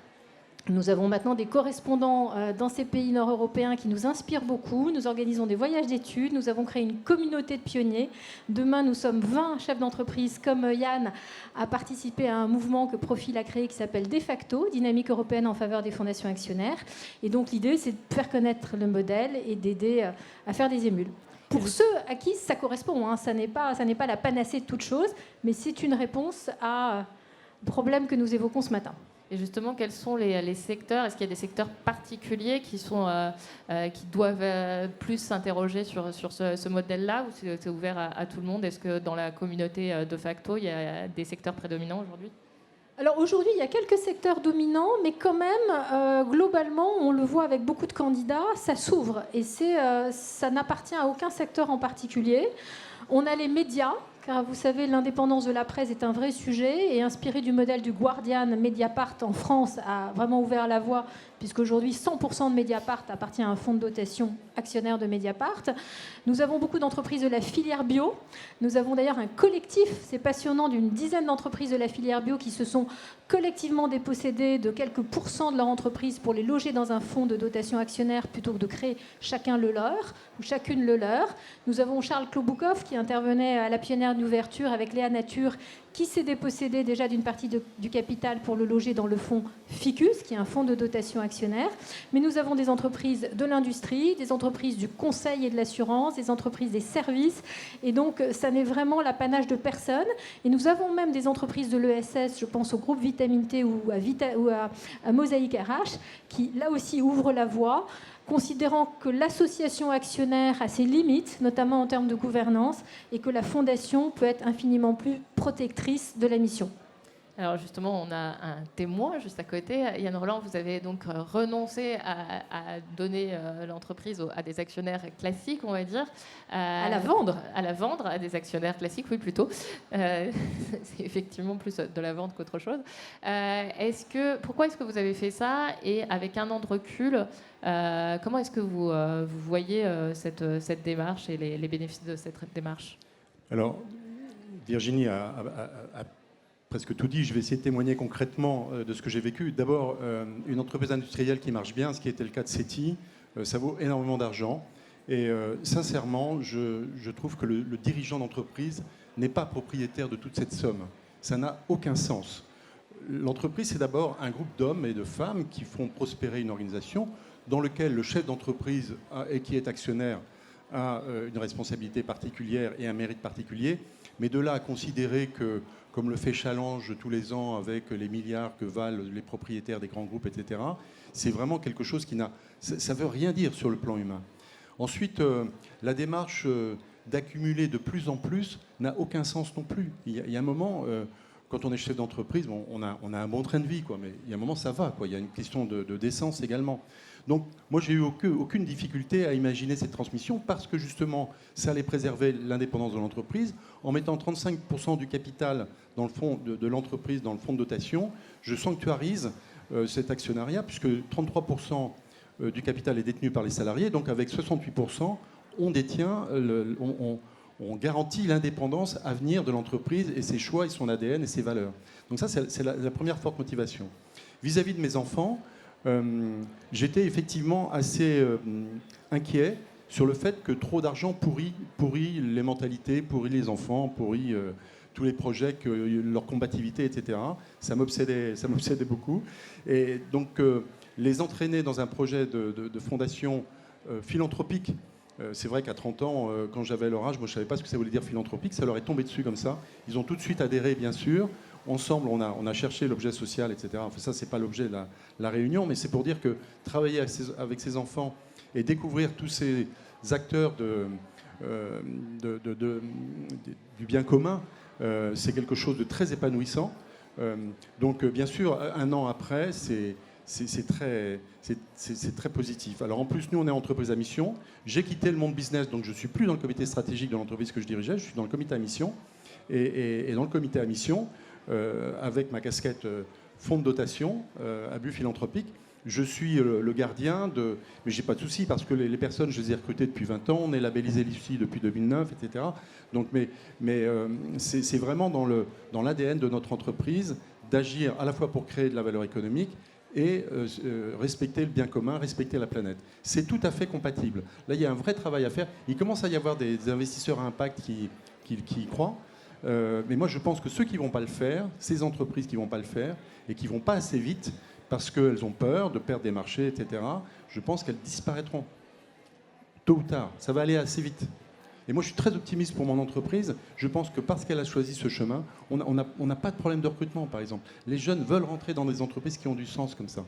Nous avons maintenant des correspondants dans ces pays nord-européens qui nous inspirent beaucoup. Nous organisons des voyages d'études. Nous avons créé une communauté de pionniers. Demain, nous sommes 20 chefs d'entreprise comme Yann à participer à un mouvement que Profil a créé qui s'appelle De facto, Dynamique européenne en faveur des fondations actionnaires. Et donc l'idée, c'est de faire connaître le modèle et d'aider à faire des émules. Pour ceux à qui ça correspond, ça n'est pas la panacée de toute chose, mais c'est une réponse à problème que nous évoquons ce matin. Et justement, quels sont les secteurs ? Est-ce qu'il y a des secteurs particuliers qui doivent plus s'interroger sur ce modèle-là, ou c'est ouvert à tout le monde ? Est-ce que dans la communauté De facto, il y a des secteurs prédominants aujourd'hui ? Alors aujourd'hui, il y a quelques secteurs dominants, mais quand même, globalement, on le voit avec beaucoup de candidats, ça s'ouvre. Et ça n'appartient à aucun secteur en particulier. On a les médias, car vous savez, l'indépendance de la presse est un vrai sujet, et inspiré du modèle du Guardian, Mediapart en France a vraiment ouvert la voie, puisqu'aujourd'hui 100% de Mediapart appartient à un fonds de dotation actionnaire de Mediapart. Nous avons beaucoup d'entreprises de la filière bio. Nous avons d'ailleurs un collectif, c'est passionnant, d'une dizaine d'entreprises de la filière bio qui se sont collectivement dépossédées de quelques pourcents de leur entreprise pour les loger dans un fonds de dotation actionnaire plutôt que de créer chacun le leur, ou chacune le leur. Nous avons Charles Kloboukov qui intervenait à la pionnière d'ouverture avec Léa Nature, qui s'est dépossédé déjà d'une partie du capital pour le loger dans le fonds Ficus, qui est un fonds de dotation actionnaire. Mais nous avons des entreprises de l'industrie, des entreprises du conseil et de l'assurance, des entreprises des services. Et donc, ça n'est vraiment l'apanage de personne. Et nous avons même des entreprises de l'ESS, je pense au groupe Vitamine T ou à Mosaïque RH, qui, là aussi, ouvrent la voie, considérant que l'association actionnaire a ses limites, notamment en termes de gouvernance, et que la fondation peut être infiniment plus protectrice de la mission. Alors justement, on a un témoin juste à côté. Yann Rolland, vous avez donc renoncé à donner l'entreprise à des actionnaires classiques, on va dire. À la vendre. À la vendre, à des actionnaires classiques, oui, plutôt. C'est effectivement plus de la vente qu'autre chose. Pourquoi est-ce que vous avez fait ça ? Et avec un an de recul, comment est-ce que vous voyez cette démarche et les bénéfices de cette démarche ? Alors, Virginie a presque tout dit. Je vais essayer de témoigner concrètement de ce que j'ai vécu. D'abord, une entreprise industrielle qui marche bien, ce qui était le cas de SETI, ça vaut énormément d'argent. Et sincèrement, je trouve que le dirigeant d'entreprise n'est pas propriétaire de toute cette somme. Ça n'a aucun sens. L'entreprise, c'est d'abord un groupe d'hommes et de femmes qui font prospérer une organisation dans laquelle le chef d'entreprise et qui est actionnaire a une responsabilité particulière et un mérite particulier. Mais de là à considérer que, comme le fait Challenge tous les ans avec les milliards que valent les propriétaires des grands groupes, etc., c'est vraiment quelque chose qui n'a... Ça ne veut rien dire sur le plan humain. Ensuite, la démarche d'accumuler de plus en plus n'a aucun sens non plus. Il y a un moment, quand on est chef d'entreprise, bon, on a un bon train de vie, quoi, mais il y a un moment, ça va, quoi. Il y a une question de décence également. Donc, moi, j'ai eu aucune difficulté à imaginer cette transmission parce que, justement, ça allait préserver l'indépendance de l'entreprise. En mettant 35% du capital dans le fond de l'entreprise, dans le fonds de dotation, je sanctuarise cet actionnariat, puisque 33% du capital est détenu par les salariés. Donc, avec 68%, on détient, on garantit l'indépendance à venir de l'entreprise et ses choix et son ADN et ses valeurs. Donc ça, c'est la première forte motivation. Vis-à-vis de mes enfants, j'étais effectivement assez inquiet sur le fait que trop d'argent pourrit les mentalités, pourrit les enfants, pourrit tous les projets, leur combativité, etc. Ça m'obsédait beaucoup. Et donc, les entraîner dans un projet de fondation philanthropique. C'est vrai qu'à 30 ans, quand j'avais leur âge, moi, je ne savais pas ce que ça voulait dire philanthropique. Ça leur est tombé dessus comme ça. Ils ont tout de suite adhéré, bien sûr. Ensemble, on a cherché l'objet social, etc. Enfin, ça, ce n'est pas l'objet de la réunion, mais c'est pour dire que travailler avec ses enfants et découvrir tous ces acteurs du bien commun, c'est quelque chose de très épanouissant. Donc, bien sûr, un an après, c'est très positif. Alors en plus, nous, on est entreprise à mission. J'ai quitté le monde business, donc je ne suis plus dans le comité stratégique de l'entreprise que je dirigeais, je suis dans le comité à mission. Et dans le comité à mission, avec ma casquette fonds de dotation à but philanthropique, je suis le gardien de... Mais je n'ai pas de souci, parce que les personnes, je les ai recrutées depuis 20 ans, on est labellisé l'IFSI depuis 2009, etc. Donc, mais c'est vraiment dans l'ADN de notre entreprise d'agir à la fois pour créer de la valeur économique et respecter le bien commun, respecter la planète. C'est tout à fait compatible. Là, il y a un vrai travail à faire. Il commence à y avoir des investisseurs à impact qui y croient. Mais moi, je pense que ceux qui ne vont pas le faire, ces entreprises qui ne vont pas le faire et qui ne vont pas assez vite parce qu'elles ont peur de perdre des marchés, etc., je pense qu'elles disparaîtront. Tôt ou tard, ça va aller assez vite. Et moi, je suis très optimiste pour mon entreprise. Je pense que parce qu'elle a choisi ce chemin, on n'a pas de problème de recrutement, par exemple. Les jeunes veulent rentrer dans des entreprises qui ont du sens comme ça.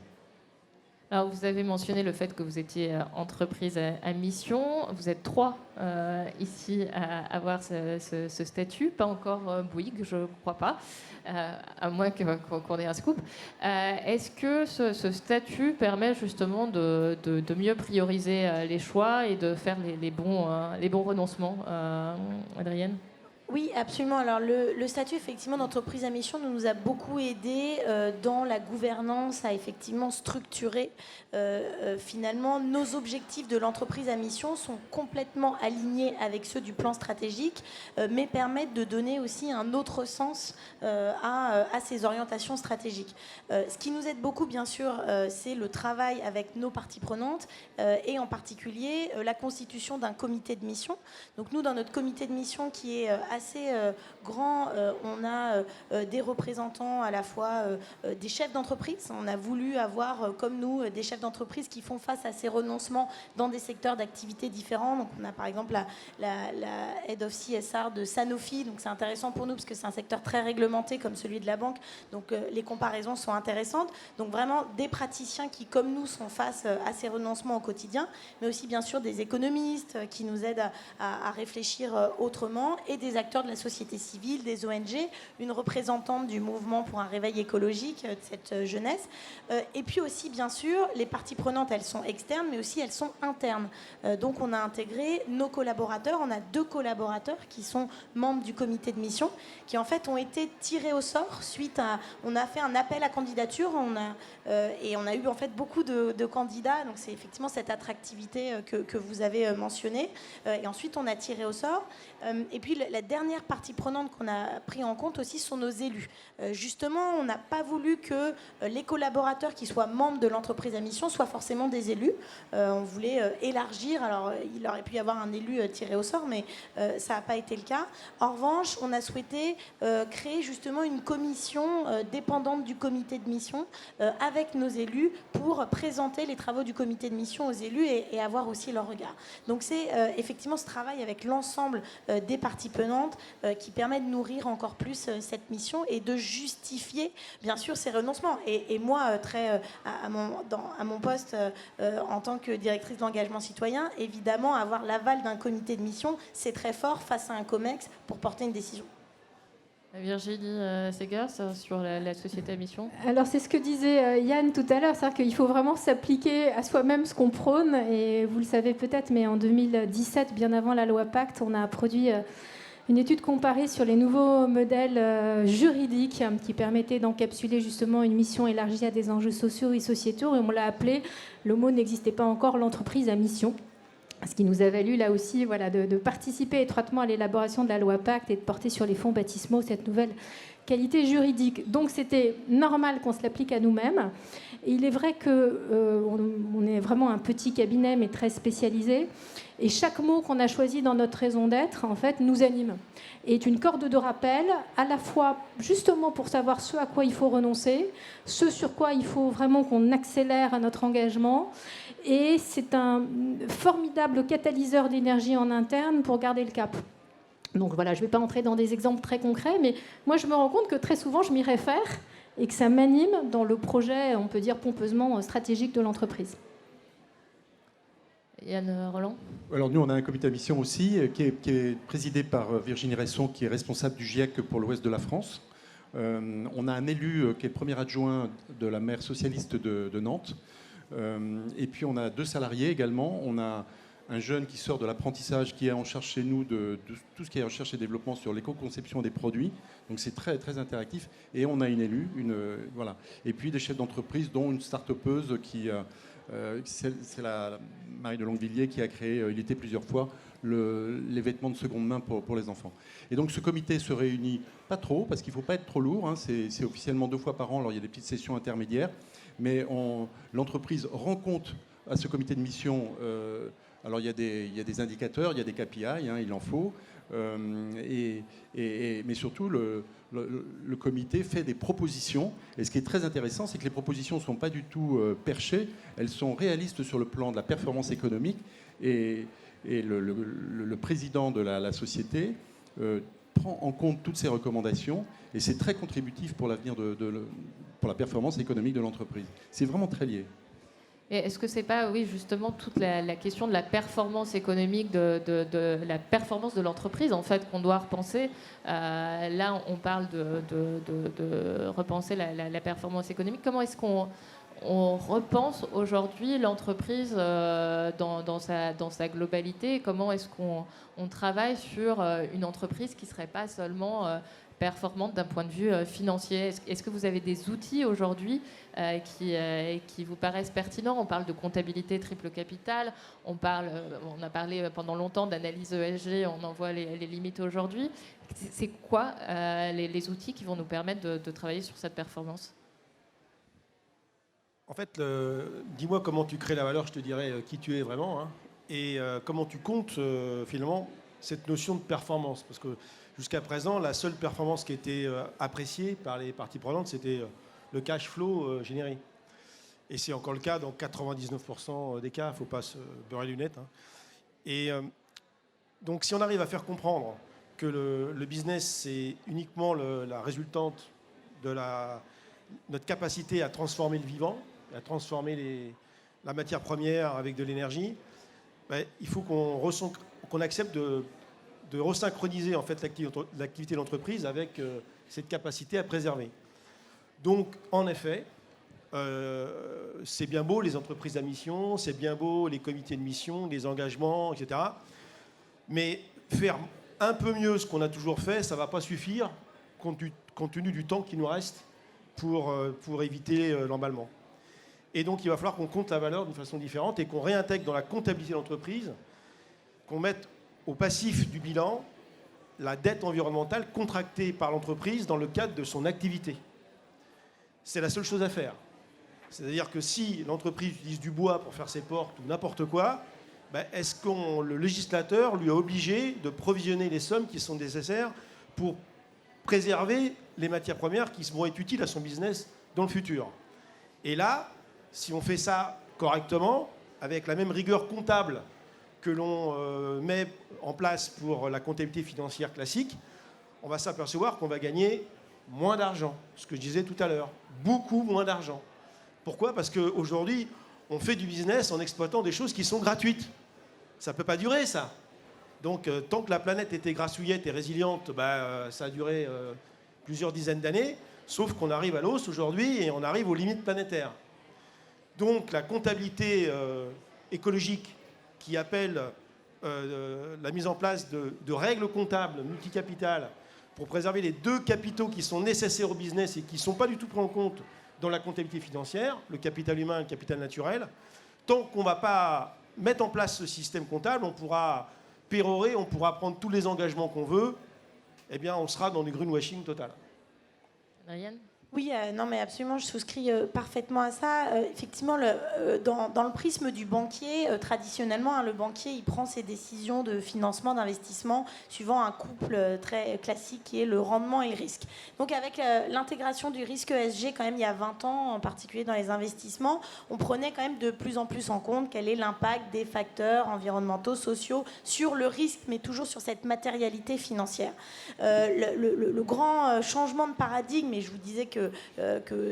Alors, vous avez mentionné le fait que vous étiez entreprise à mission. Vous êtes 3 ici à avoir ce statut. Pas encore Bouygues, je ne crois pas, à moins qu'on ait un scoop. Est-ce que ce statut permet justement de mieux prioriser les choix et de faire les bons renoncements, Adrienne ? Oui, absolument. Alors le statut effectivement d'entreprise à mission nous a beaucoup aidé dans la gouvernance à effectivement structurer finalement nos objectifs de l'entreprise à mission sont complètement alignés avec ceux du plan stratégique, mais permettent de donner aussi un autre sens à ces orientations stratégiques. Ce qui nous aide beaucoup, bien sûr, c'est le travail avec nos parties prenantes et en particulier la constitution d'un comité de mission. Donc nous, dans notre comité de mission qui est assez grand, on a des représentants à la fois des chefs d'entreprise. On a voulu avoir, comme nous, des chefs d'entreprise qui font face à ces renoncements dans des secteurs d'activité différents. Donc on a par exemple la Head of CSR de Sanofi. Donc c'est intéressant pour nous parce que c'est un secteur très réglementé comme celui de la banque. Donc les comparaisons sont intéressantes. Donc vraiment des praticiens qui, comme nous, sont face à ces renoncements au quotidien, mais aussi bien sûr des économistes qui nous aident à réfléchir autrement et des acteurs de la société civile, des ONG, une représentante du mouvement pour un réveil écologique de cette jeunesse. Et puis aussi, bien sûr, les parties prenantes, elles sont externes, mais aussi elles sont internes. Donc on a intégré nos collaborateurs. On a 2 collaborateurs qui sont membres du comité de mission, qui en fait ont été tirés au sort suite à... On a fait un appel à candidature, et on a eu en fait beaucoup de candidats. Donc c'est effectivement cette attractivité que vous avez mentionnée. Et ensuite, on a tiré au sort. Et puis la dernière partie prenante qu'on a pris en compte aussi sont nos élus. Justement, on n'a pas voulu que les collaborateurs qui soient membres de l'entreprise à mission soient forcément des élus. On voulait élargir. Alors, il aurait pu y avoir un élu tiré au sort, mais ça n'a pas été le cas. En revanche, on a souhaité créer justement une commission dépendante du comité de mission avec nos élus pour présenter les travaux du comité de mission aux élus et avoir aussi leur regard. Donc, c'est effectivement ce travail avec l'ensemble des parties prenantes pertinente qui permet de nourrir encore plus cette mission et de justifier, bien sûr, ces renoncements. Et moi, à mon poste en tant que directrice de l'engagement citoyen, évidemment, avoir l'aval d'un comité de mission, c'est très fort face à un COMEX pour porter une décision. Virginie Segers, sur la société à mission. Alors c'est ce que disait Yann tout à l'heure, c'est-à-dire qu'il faut vraiment s'appliquer à soi-même ce qu'on prône, et vous le savez peut-être, mais en 2017, bien avant la loi Pacte, on a produit une étude comparée sur les nouveaux modèles juridiques qui permettaient d'encapsuler justement une mission élargie à des enjeux sociaux et sociétaux, et on l'a appelé, le mot n'existait pas encore, l'entreprise à mission. Ce qui nous a valu là aussi de participer étroitement à l'élaboration de la loi Pacte et de porter sur les fonds baptismaux cette nouvelle qualité juridique. Donc c'était normal qu'on se l'applique à nous-mêmes. Et il est vrai qu'on est vraiment un petit cabinet mais très spécialisé. Et chaque mot qu'on a choisi dans notre raison d'être, en fait, nous anime. Et est une corde de rappel, à la fois justement pour savoir ce à quoi il faut renoncer, ce sur quoi il faut vraiment qu'on accélère à notre engagement. Et c'est un formidable catalyseur d'énergie en interne pour garder le cap. Donc voilà, je ne vais pas entrer dans des exemples très concrets, mais moi je me rends compte que très souvent je m'y réfère et que ça m'anime dans le projet, on peut dire pompeusement, stratégique de l'entreprise. Yann Roland. Alors nous, on a un comité à mission aussi qui est présidé par Virginie Resson, qui est responsable du GIEC pour l'ouest de la France. On a un élu qui est le premier adjoint de la maire socialiste de Nantes. Et puis on a 2 salariés également. On a un jeune qui sort de l'apprentissage, qui est en charge chez nous de tout ce qui est recherche et développement sur l'éco-conception des produits. Donc c'est très, très interactif. Et on a une élue, voilà. Et puis des chefs d'entreprise, dont une start-upeuse qui... c'est la Marie de Longuevilliers qui a créé, il était plusieurs fois, les vêtements de seconde main pour les enfants. Et donc ce comité se réunit pas trop, parce qu'il ne faut pas être trop lourd. C'est officiellement 2 fois par an, alors il y a des petites sessions intermédiaires. Mais l'entreprise rend compte à ce comité de mission. Alors il y a des indicateurs, il y a des KPI, il en faut. Mais surtout, le comité fait des propositions. Et ce qui est très intéressant, c'est que les propositions ne sont pas du tout perchées. Elles sont réalistes sur le plan de la performance économique. Et le président de la société prend en compte toutes ces recommandations. Et c'est très contributif pour l'avenir pour la performance économique de l'entreprise. C'est vraiment très lié. Et est-ce que c'est pas, oui, justement, toute la question de la performance économique, de la performance de l'entreprise, en fait, qu'on doit repenser. Là, on parle de repenser la performance économique. Comment est-ce qu'on repense aujourd'hui l'entreprise dans sa globalité? Comment est-ce qu'on travaille sur une entreprise qui ne serait pas seulement performante d'un point de vue financier? Est-ce que vous avez des outils aujourd'hui qui vous paraissent pertinents? On parle de comptabilité triple capital, on a parlé pendant longtemps d'analyse ESG, on en voit les limites aujourd'hui. C'est quoi les outils qui vont nous permettre de travailler sur cette performance? En fait, dis-moi comment tu crées la valeur, je te dirai qui tu es vraiment, et comment tu comptes finalement cette notion de performance. Parce que jusqu'à présent, la seule performance qui était appréciée par les parties prenantes, c'était le cash flow généré. Et c'est encore le cas dans 99% des cas, il ne faut pas se beurrer les lunettes. Et donc si on arrive à faire comprendre que le business, c'est uniquement la résultante de notre capacité à transformer le vivant, à transformer la matière première avec de l'énergie, il faut qu'on accepte de resynchroniser en fait l'activité de l'entreprise avec cette capacité à préserver. Donc, en effet, c'est bien beau les entreprises à mission, c'est bien beau les comités de mission, les engagements, etc. Mais faire un peu mieux ce qu'on a toujours fait, ça ne va pas suffire compte tenu du temps qui nous reste pour éviter l'emballement. Et donc, il va falloir qu'on compte la valeur d'une façon différente et qu'on réintègre dans la comptabilité de l'entreprise, qu'on mette au passif du bilan la dette environnementale contractée par l'entreprise dans le cadre de son activité. C'est la seule chose à faire. C'est-à-dire que si l'entreprise utilise du bois pour faire ses portes ou n'importe quoi, est-ce que le législateur lui a obligé de provisionner les sommes qui sont nécessaires pour préserver les matières premières qui vont être utiles à son business dans le futur? Et là, si on fait ça correctement, avec la même rigueur comptable que l'on met en place pour la comptabilité financière classique, on va s'apercevoir qu'on va gagner moins d'argent. Ce que je disais tout à l'heure, beaucoup moins d'argent. Pourquoi ? Parce qu'aujourd'hui, on fait du business en exploitant des choses qui sont gratuites. Ça ne peut pas durer, ça. Donc, tant que la planète était grassouillette et résiliente, ça a duré plusieurs dizaines d'années, sauf qu'on arrive à l'os aujourd'hui et on arrive aux limites planétaires. Donc, la comptabilité écologique qui appelle la mise en place de règles comptables multicapitales pour préserver les deux capitaux qui sont nécessaires au business et qui ne sont pas du tout pris en compte dans la comptabilité financière, le capital humain et le capital naturel. Tant qu'on ne va pas mettre en place ce système comptable, on pourra pérorer, on pourra prendre tous les engagements qu'on veut, eh bien on sera dans du greenwashing total. Marianne ? Oui, non, mais absolument, je souscris parfaitement à ça. Effectivement, dans le prisme du banquier, traditionnellement, le banquier, il prend ses décisions de financement, d'investissement, suivant un couple très classique qui est le rendement et le risque. Donc, avec l'intégration du risque ESG, quand même, il y a 20 ans, en particulier dans les investissements, on prenait quand même de plus en plus en compte quel est l'impact des facteurs environnementaux, sociaux sur le risque, mais toujours sur cette matérialité financière. Le grand changement de paradigme, et je vous disais que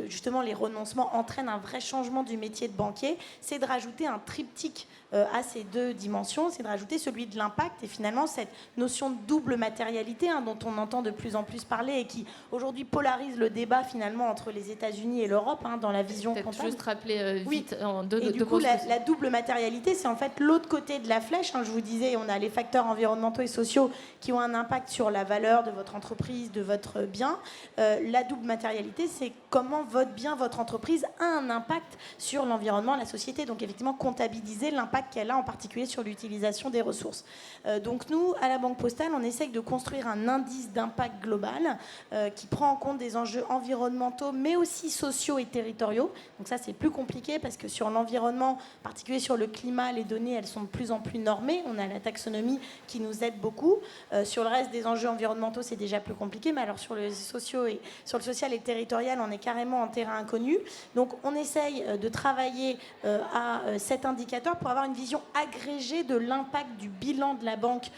justement les renoncements entraînent un vrai changement du métier de banquier, c'est de rajouter un triptyque à ces deux dimensions, c'est de rajouter celui de l'impact et finalement cette notion de double matérialité dont on entend de plus en plus parler et qui aujourd'hui polarise le débat finalement entre les États-Unis et l'Europe dans la vision peut-être comptable. Juste rappeler vite oui. en deux et du coup la double matérialité, c'est en fait l'autre côté de la flèche. Je vous disais, on a les facteurs environnementaux et sociaux qui ont un impact sur la valeur de votre entreprise, de votre bien. La double matérialité, c'est comment votre bien, votre entreprise a un impact sur l'environnement, la société. Donc effectivement, comptabiliser l'impact qu'elle a en particulier sur l'utilisation des ressources. Donc nous, à la Banque Postale, on essaye de construire un indice d'impact global qui prend en compte des enjeux environnementaux, mais aussi sociaux et territoriaux. Donc ça, c'est plus compliqué parce que sur l'environnement, en particulier sur le climat, les données, elles sont de plus en plus normées. On a la taxonomie qui nous aide beaucoup. Sur le reste des enjeux environnementaux, c'est déjà plus compliqué, mais alors sur le social et territorial, on est carrément en terrain inconnu. Donc on essaye de travailler à cet indicateur pour avoir une vision agrégée de l'impact du bilan de la banque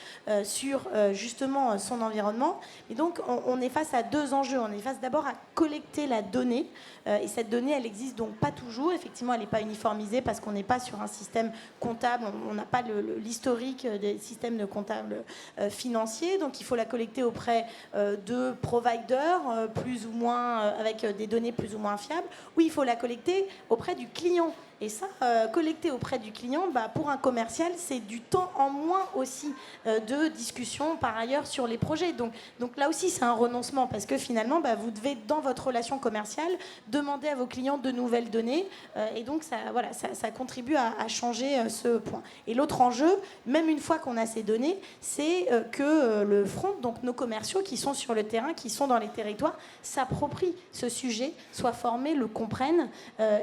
sur justement son environnement. Et donc on est face à deux enjeux. On est face d'abord à collecter la donnée. Et cette donnée, elle n'existe donc pas toujours. Effectivement, elle n'est pas uniformisée parce qu'on n'est pas sur un système comptable. On n'a pas l'historique des systèmes de comptables financiers. Donc il faut la collecter auprès de providers, plus ou moins, avec des données plus ou moins fiables. Ou il faut la collecter auprès du client. Et ça, collecter auprès du client, pour un commercial, c'est du temps en moins aussi de discussion par ailleurs sur les projets. Donc là aussi, c'est un renoncement parce que finalement, vous devez, dans votre relation commerciale, demander à vos clients de nouvelles données. Et donc, ça contribue à changer ce point. Et l'autre enjeu, même une fois qu'on a ces données, c'est que le front, donc nos commerciaux qui sont sur le terrain, qui sont dans les territoires, s'approprient ce sujet, soient formés, le comprennent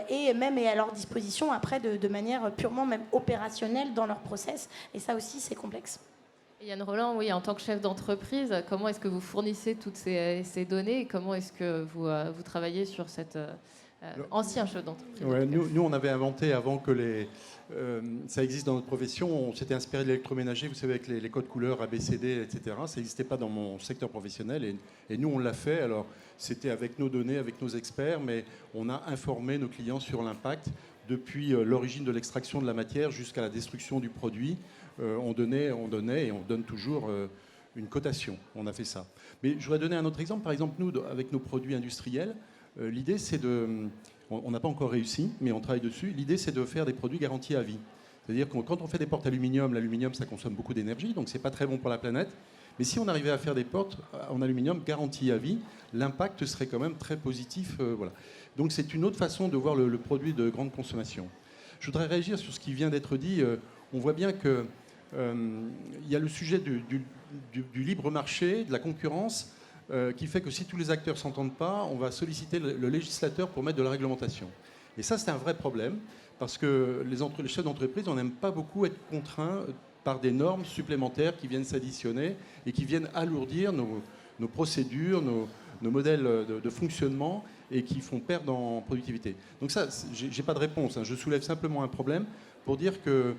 et même est à leur disposition après de manière purement même opérationnelle dans leur process. Et ça aussi, c'est complexe. Yann Rolland, oui, en tant que chef d'entreprise, comment est-ce que vous fournissez toutes ces données et comment est-ce que vous travaillez sur cet ancien chef d'entreprise? Ouais, nous, on avait inventé avant que ça existe dans notre profession, on s'était inspiré de l'électroménager, vous savez, avec les codes couleurs ABCD, etc. Ça n'existait pas dans mon secteur professionnel et nous, on l'a fait. Alors, c'était avec nos données, avec nos experts, mais on a informé nos clients sur l'impact depuis l'origine de l'extraction de la matière jusqu'à la destruction du produit. On donnait et on donne toujours une cotation. On a fait ça. Mais je voudrais donner un autre exemple. Par exemple, nous, avec nos produits industriels, l'idée, c'est de... On n'a pas encore réussi, mais on travaille dessus. L'idée, c'est de faire des produits garantis à vie. C'est-à-dire que quand on fait des portes aluminium, l'aluminium, ça consomme beaucoup d'énergie, donc c'est pas très bon pour la planète. Mais si on arrivait à faire des portes en aluminium garanties à vie, l'impact serait quand même très positif. Voilà. Donc c'est une autre façon de voir le produit de grande consommation. Je voudrais réagir sur ce qui vient d'être dit. On voit bien qu'il y a le sujet du libre marché, de la concurrence, qui fait que si tous les acteurs ne s'entendent pas, on va solliciter le législateur pour mettre de la réglementation. Et ça, c'est un vrai problème, parce que les chefs d'entreprise, on n'aime pas beaucoup être contraints par des normes supplémentaires qui viennent s'additionner et qui viennent alourdir nos procédures, nos modèles de fonctionnement et qui font perdre en productivité. Donc ça, j'ai pas de réponse, hein. Je soulève simplement un problème pour dire que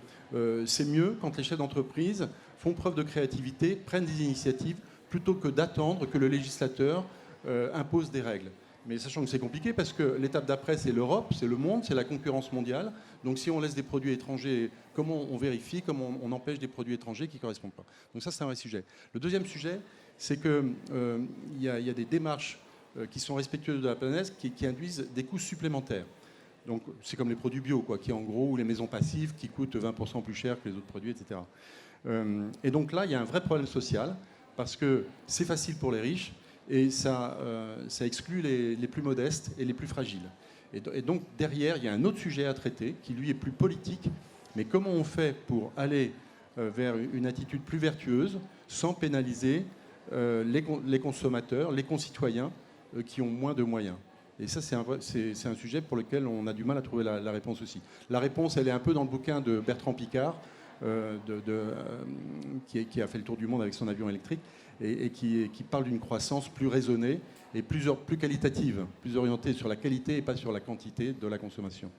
c'est mieux quand les chefs d'entreprise font preuve de créativité, prennent des initiatives, plutôt que d'attendre que le législateur impose des règles. Mais sachant que c'est compliqué parce que l'étape d'après, c'est l'Europe, c'est le monde, c'est la concurrence mondiale. Donc si on laisse des produits étrangers, comment on vérifie, comment on empêche des produits étrangers qui ne correspondent pas? Donc ça, c'est un vrai sujet. Le deuxième sujet, c'est qu'il y a des démarches qui sont respectueuses de la planète qui induisent des coûts supplémentaires. Donc c'est comme les produits bio, quoi, qui en gros, ou les maisons passives qui coûtent 20% plus cher que les autres produits, etc. Et donc là, il y a un vrai problème social parce que c'est facile pour les riches, et ça exclut les plus modestes et les plus fragiles. Et donc, derrière, il y a un autre sujet à traiter, qui, lui, est plus politique. Mais comment on fait pour aller vers une attitude plus vertueuse, sans pénaliser les consommateurs, les concitoyens qui ont moins de moyens? Et ça, c'est un sujet pour lequel on a du mal à trouver la réponse aussi. La réponse, elle est un peu dans le bouquin de Bertrand Piccard, qui a fait le tour du monde avec son avion électrique, et qui parle d'une croissance plus raisonnée et plus qualitative, plus orientée sur la qualité et pas sur la quantité de la consommation.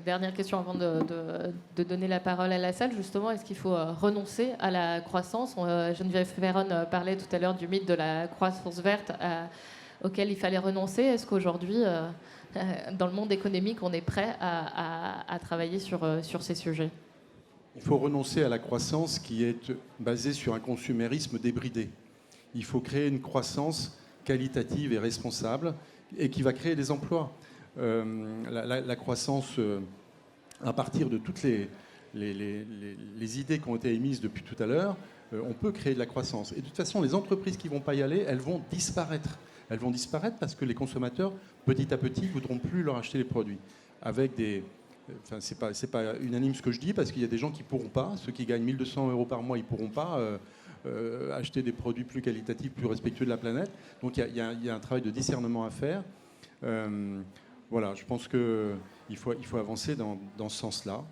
Dernière question avant de donner la parole à la salle. Justement, est-ce qu'il faut renoncer à la croissance? Geneviève Ferron parlait tout à l'heure du mythe de la croissance verte auquel il fallait renoncer. Est-ce qu'aujourd'hui, dans le monde économique, on est prêt à travailler sur ces sujets? Il faut renoncer à la croissance qui est basée sur un consumérisme débridé. Il faut créer une croissance qualitative et responsable et qui va créer des emplois. La croissance, à partir de toutes les idées qui ont été émises depuis tout à l'heure, on peut créer de la croissance. Et de toute façon, les entreprises qui ne vont pas y aller, elles vont disparaître. Elles vont disparaître parce que les consommateurs, petit à petit, ne voudront plus leur acheter les produits. Avec des... Enfin, c'est pas unanime ce que je dis, parce qu'il y a des gens qui ne pourront pas, ceux qui gagnent 1 200 € par mois, ils ne pourront pas acheter des produits plus qualitatifs, plus respectueux de la planète. Donc il y a un travail de discernement à faire. Voilà, je pense qu'il faut avancer dans ce sens-là.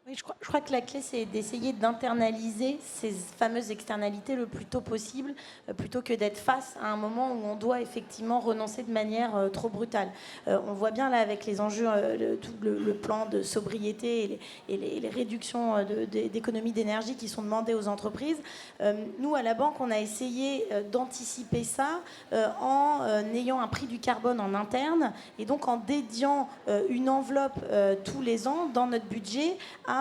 Oui, je crois que la clé, c'est d'essayer d'internaliser ces fameuses externalités le plus tôt possible, plutôt que d'être face à un moment où on doit effectivement renoncer de manière trop brutale. On voit bien là avec les enjeux, tout le plan de sobriété et les réductions d'économie d'énergie qui sont demandées aux entreprises. Nous, à la banque, on a essayé d'anticiper ça en ayant un prix du carbone en interne et donc en dédiant une enveloppe tous les ans dans notre budget à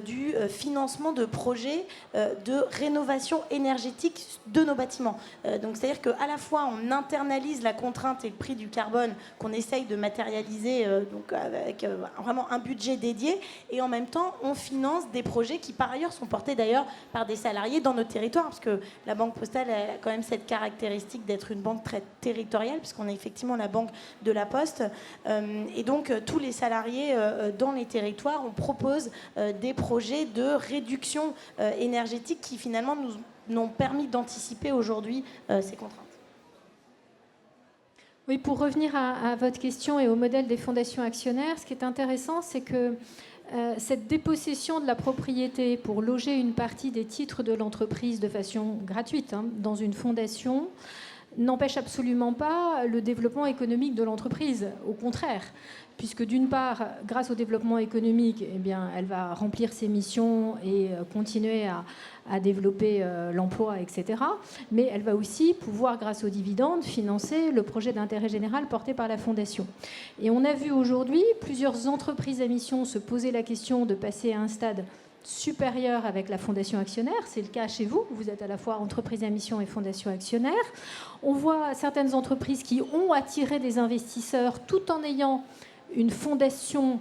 du financement de projets de rénovation énergétique de nos bâtiments. Donc c'est-à-dire qu'à la fois on internalise la contrainte et le prix du carbone qu'on essaye de matérialiser donc avec vraiment un budget dédié, et en même temps on finance des projets qui par ailleurs sont portés d'ailleurs par des salariés dans notre territoire, parce que la Banque Postale a quand même cette caractéristique d'être une banque très territoriale, puisqu'on est effectivement la banque de la Poste, et donc tous les salariés dans les territoires, on propose des projets de réduction énergétique qui finalement nous ont permis d'anticiper aujourd'hui ces contraintes. Oui, pour revenir à votre question et au modèle des fondations actionnaires, ce qui est intéressant, c'est que cette dépossession de la propriété pour loger une partie des titres de l'entreprise de façon gratuite dans une fondation n'empêche absolument pas le développement économique de l'entreprise. Au contraire, puisque d'une part, grâce au développement économique, eh bien, elle va remplir ses missions et continuer à développer l'emploi, etc. Mais elle va aussi pouvoir, grâce aux dividendes, financer le projet d'intérêt général porté par la Fondation. Et on a vu aujourd'hui plusieurs entreprises à mission se poser la question de passer à un stade supérieur avec la fondation actionnaire. C'est le cas chez vous. Vous êtes à la fois entreprise à mission et fondation actionnaire. On voit certaines entreprises qui ont attiré des investisseurs tout en ayant une fondation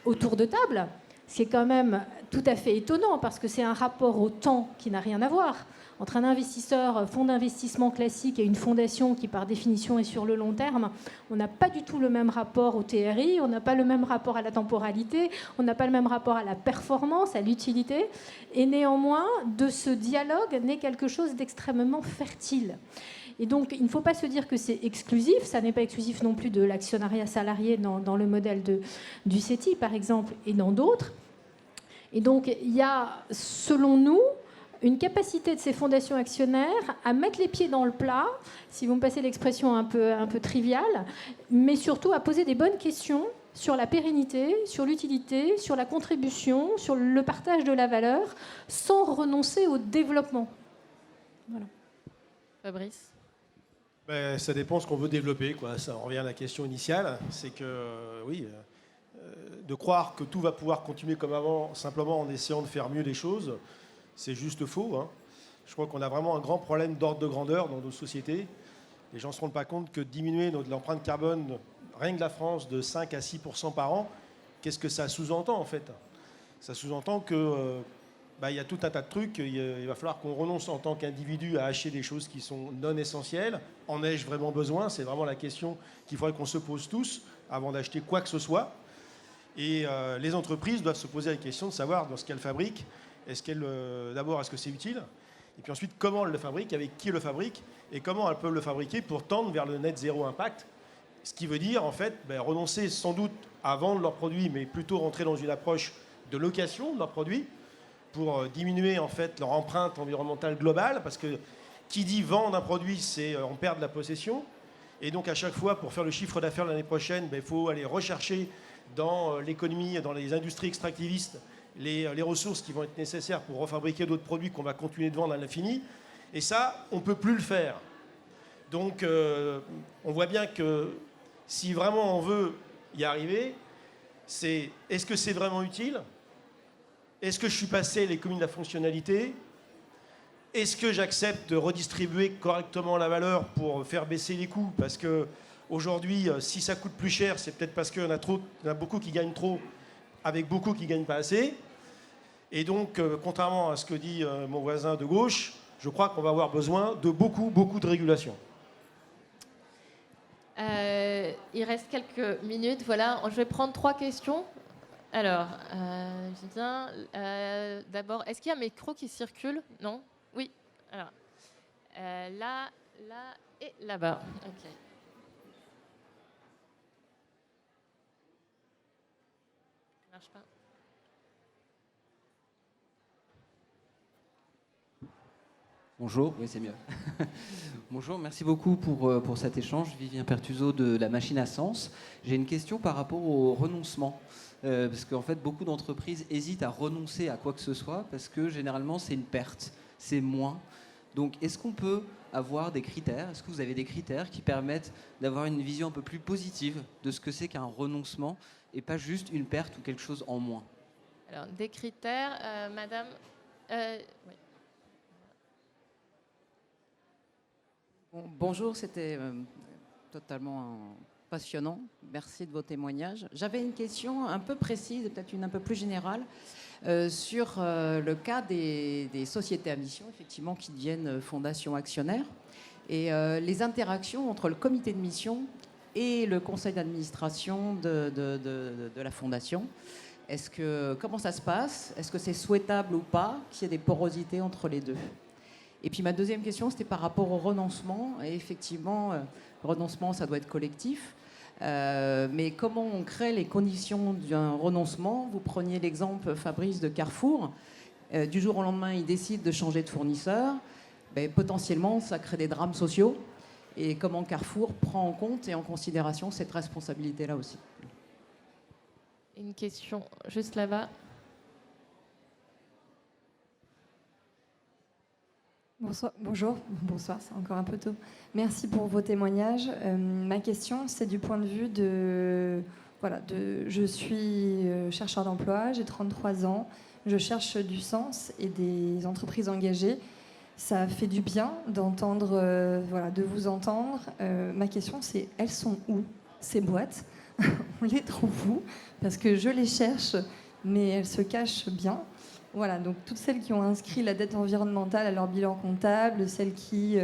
autour de table, ce qui est quand même tout à fait étonnant parce que c'est un rapport au temps qui n'a rien à voir entre un investisseur, fonds d'investissement classique et une fondation qui, par définition, est sur le long terme. On n'a pas du tout le même rapport au TRI, on n'a pas le même rapport à la temporalité, on n'a pas le même rapport à la performance, à l'utilité. Et néanmoins, de ce dialogue naît quelque chose d'extrêmement fertile. Et donc, il ne faut pas se dire que c'est exclusif. Ça n'est pas exclusif non plus de l'actionnariat salarié dans le modèle du CETI, par exemple, et dans d'autres. Et donc, il y a, selon nous, une capacité de ces fondations actionnaires à mettre les pieds dans le plat, si vous me passez l'expression un peu triviale, mais surtout à poser des bonnes questions sur la pérennité, sur l'utilité, sur la contribution, sur le partage de la valeur, sans renoncer au développement. Voilà. Fabrice? Ça dépend ce qu'on veut développer, quoi. Ça revient à la question initiale. C'est que, oui, de croire que tout va pouvoir continuer comme avant, simplement en essayant de faire mieux les choses, c'est juste faux, hein. Je crois qu'on a vraiment un grand problème d'ordre de grandeur dans nos sociétés. Les gens ne se rendent pas compte que diminuer l'empreinte carbone, rien que la France, de 5 à 6% par an, qu'est-ce que ça sous-entend, en fait? Ça sous-entend que... il y a tout un tas de trucs. Il va falloir qu'on renonce en tant qu'individu à acheter des choses qui sont non essentielles. En ai-je vraiment besoin? C'est vraiment la question qu'il faudrait qu'on se pose tous avant d'acheter quoi que ce soit. Et les entreprises doivent se poser la question de savoir dans ce qu'elles fabriquent, d'abord, est-ce que c'est utile? Et puis ensuite, comment elles le fabriquent, avec qui le fabrique, et comment elles peuvent le fabriquer pour tendre vers le net zéro impact. Ce qui veut dire, en fait, renoncer sans doute à vendre leurs produits, mais plutôt rentrer dans une approche de location de leurs produits, pour diminuer en fait leur empreinte environnementale globale, parce que qui dit vendre un produit, c'est on perd de la possession. Et donc à chaque fois, pour faire le chiffre d'affaires l'année prochaine, il faut aller rechercher dans l'économie, dans les industries extractivistes, les ressources qui vont être nécessaires pour refabriquer d'autres produits qu'on va continuer de vendre à l'infini. Et ça, on ne peut plus le faire. Donc on voit bien que si vraiment on veut y arriver, est-ce que c'est vraiment utile? Est-ce que je suis passé l'économie de la fonctionnalité? Est-ce que j'accepte de redistribuer correctement la valeur pour faire baisser les coûts? Parce qu'aujourd'hui, si ça coûte plus cher, c'est peut-être parce qu'il y en a beaucoup qui gagnent trop, avec beaucoup qui ne gagnent pas assez. Et donc, contrairement à ce que dit mon voisin de gauche, je crois qu'on va avoir besoin de beaucoup de régulation. Il reste quelques minutes. Voilà, je vais prendre 3 questions. Alors, d'abord, est-ce qu'il y a un micro qui circule? Non? Oui. Alors, là et là-bas. Ok. Ça marche pas. Bonjour, oui c'est mieux. Bonjour, merci beaucoup pour cet échange. Vivien Pertuso de la Machine à Sens. J'ai une question par rapport au renoncement. Parce qu'en fait, beaucoup d'entreprises hésitent à renoncer à quoi que ce soit parce que généralement, c'est une perte, c'est moins. Donc, est-ce qu'on peut avoir des critères? Est-ce que vous avez des critères qui permettent d'avoir une vision un peu plus positive de ce que c'est qu'un renoncement et pas juste une perte ou quelque chose en moins? Alors, des critères, madame... oui. Bonjour, c'était totalement passionnant. Merci de vos témoignages. J'avais une question un peu précise, peut-être une un peu plus générale, sur le cas des sociétés à mission, effectivement, qui deviennent fondations actionnaires, et les interactions entre le comité de mission et le conseil d'administration de la fondation. Comment ça se passe? Est-ce que c'est souhaitable ou pas qu'il y ait des porosités entre les deux? Et puis ma deuxième question, c'était par rapport au renoncement. Et effectivement, le renoncement, ça doit être collectif. Mais comment on crée les conditions d'un renoncement? Vous preniez l'exemple, Fabrice, de Carrefour. Du jour au lendemain, ils décident de changer de fournisseur. Potentiellement, ça crée des drames sociaux. Et comment Carrefour prend en compte et en considération cette responsabilité-là aussi? Une question juste là-bas. Bonjour, bonsoir, c'est encore un peu tôt. Merci pour vos témoignages. Ma question, c'est du point de vue je suis chercheur d'emploi, j'ai 33 ans, je cherche du sens et des entreprises engagées. Ça fait du bien d'entendre, de vous entendre. Ma question, c'est elles sont où ces boîtes? On les trouve où? Parce que je les cherche, mais elles se cachent bien. Voilà, donc toutes celles qui ont inscrit la dette environnementale à leur bilan comptable, celles qui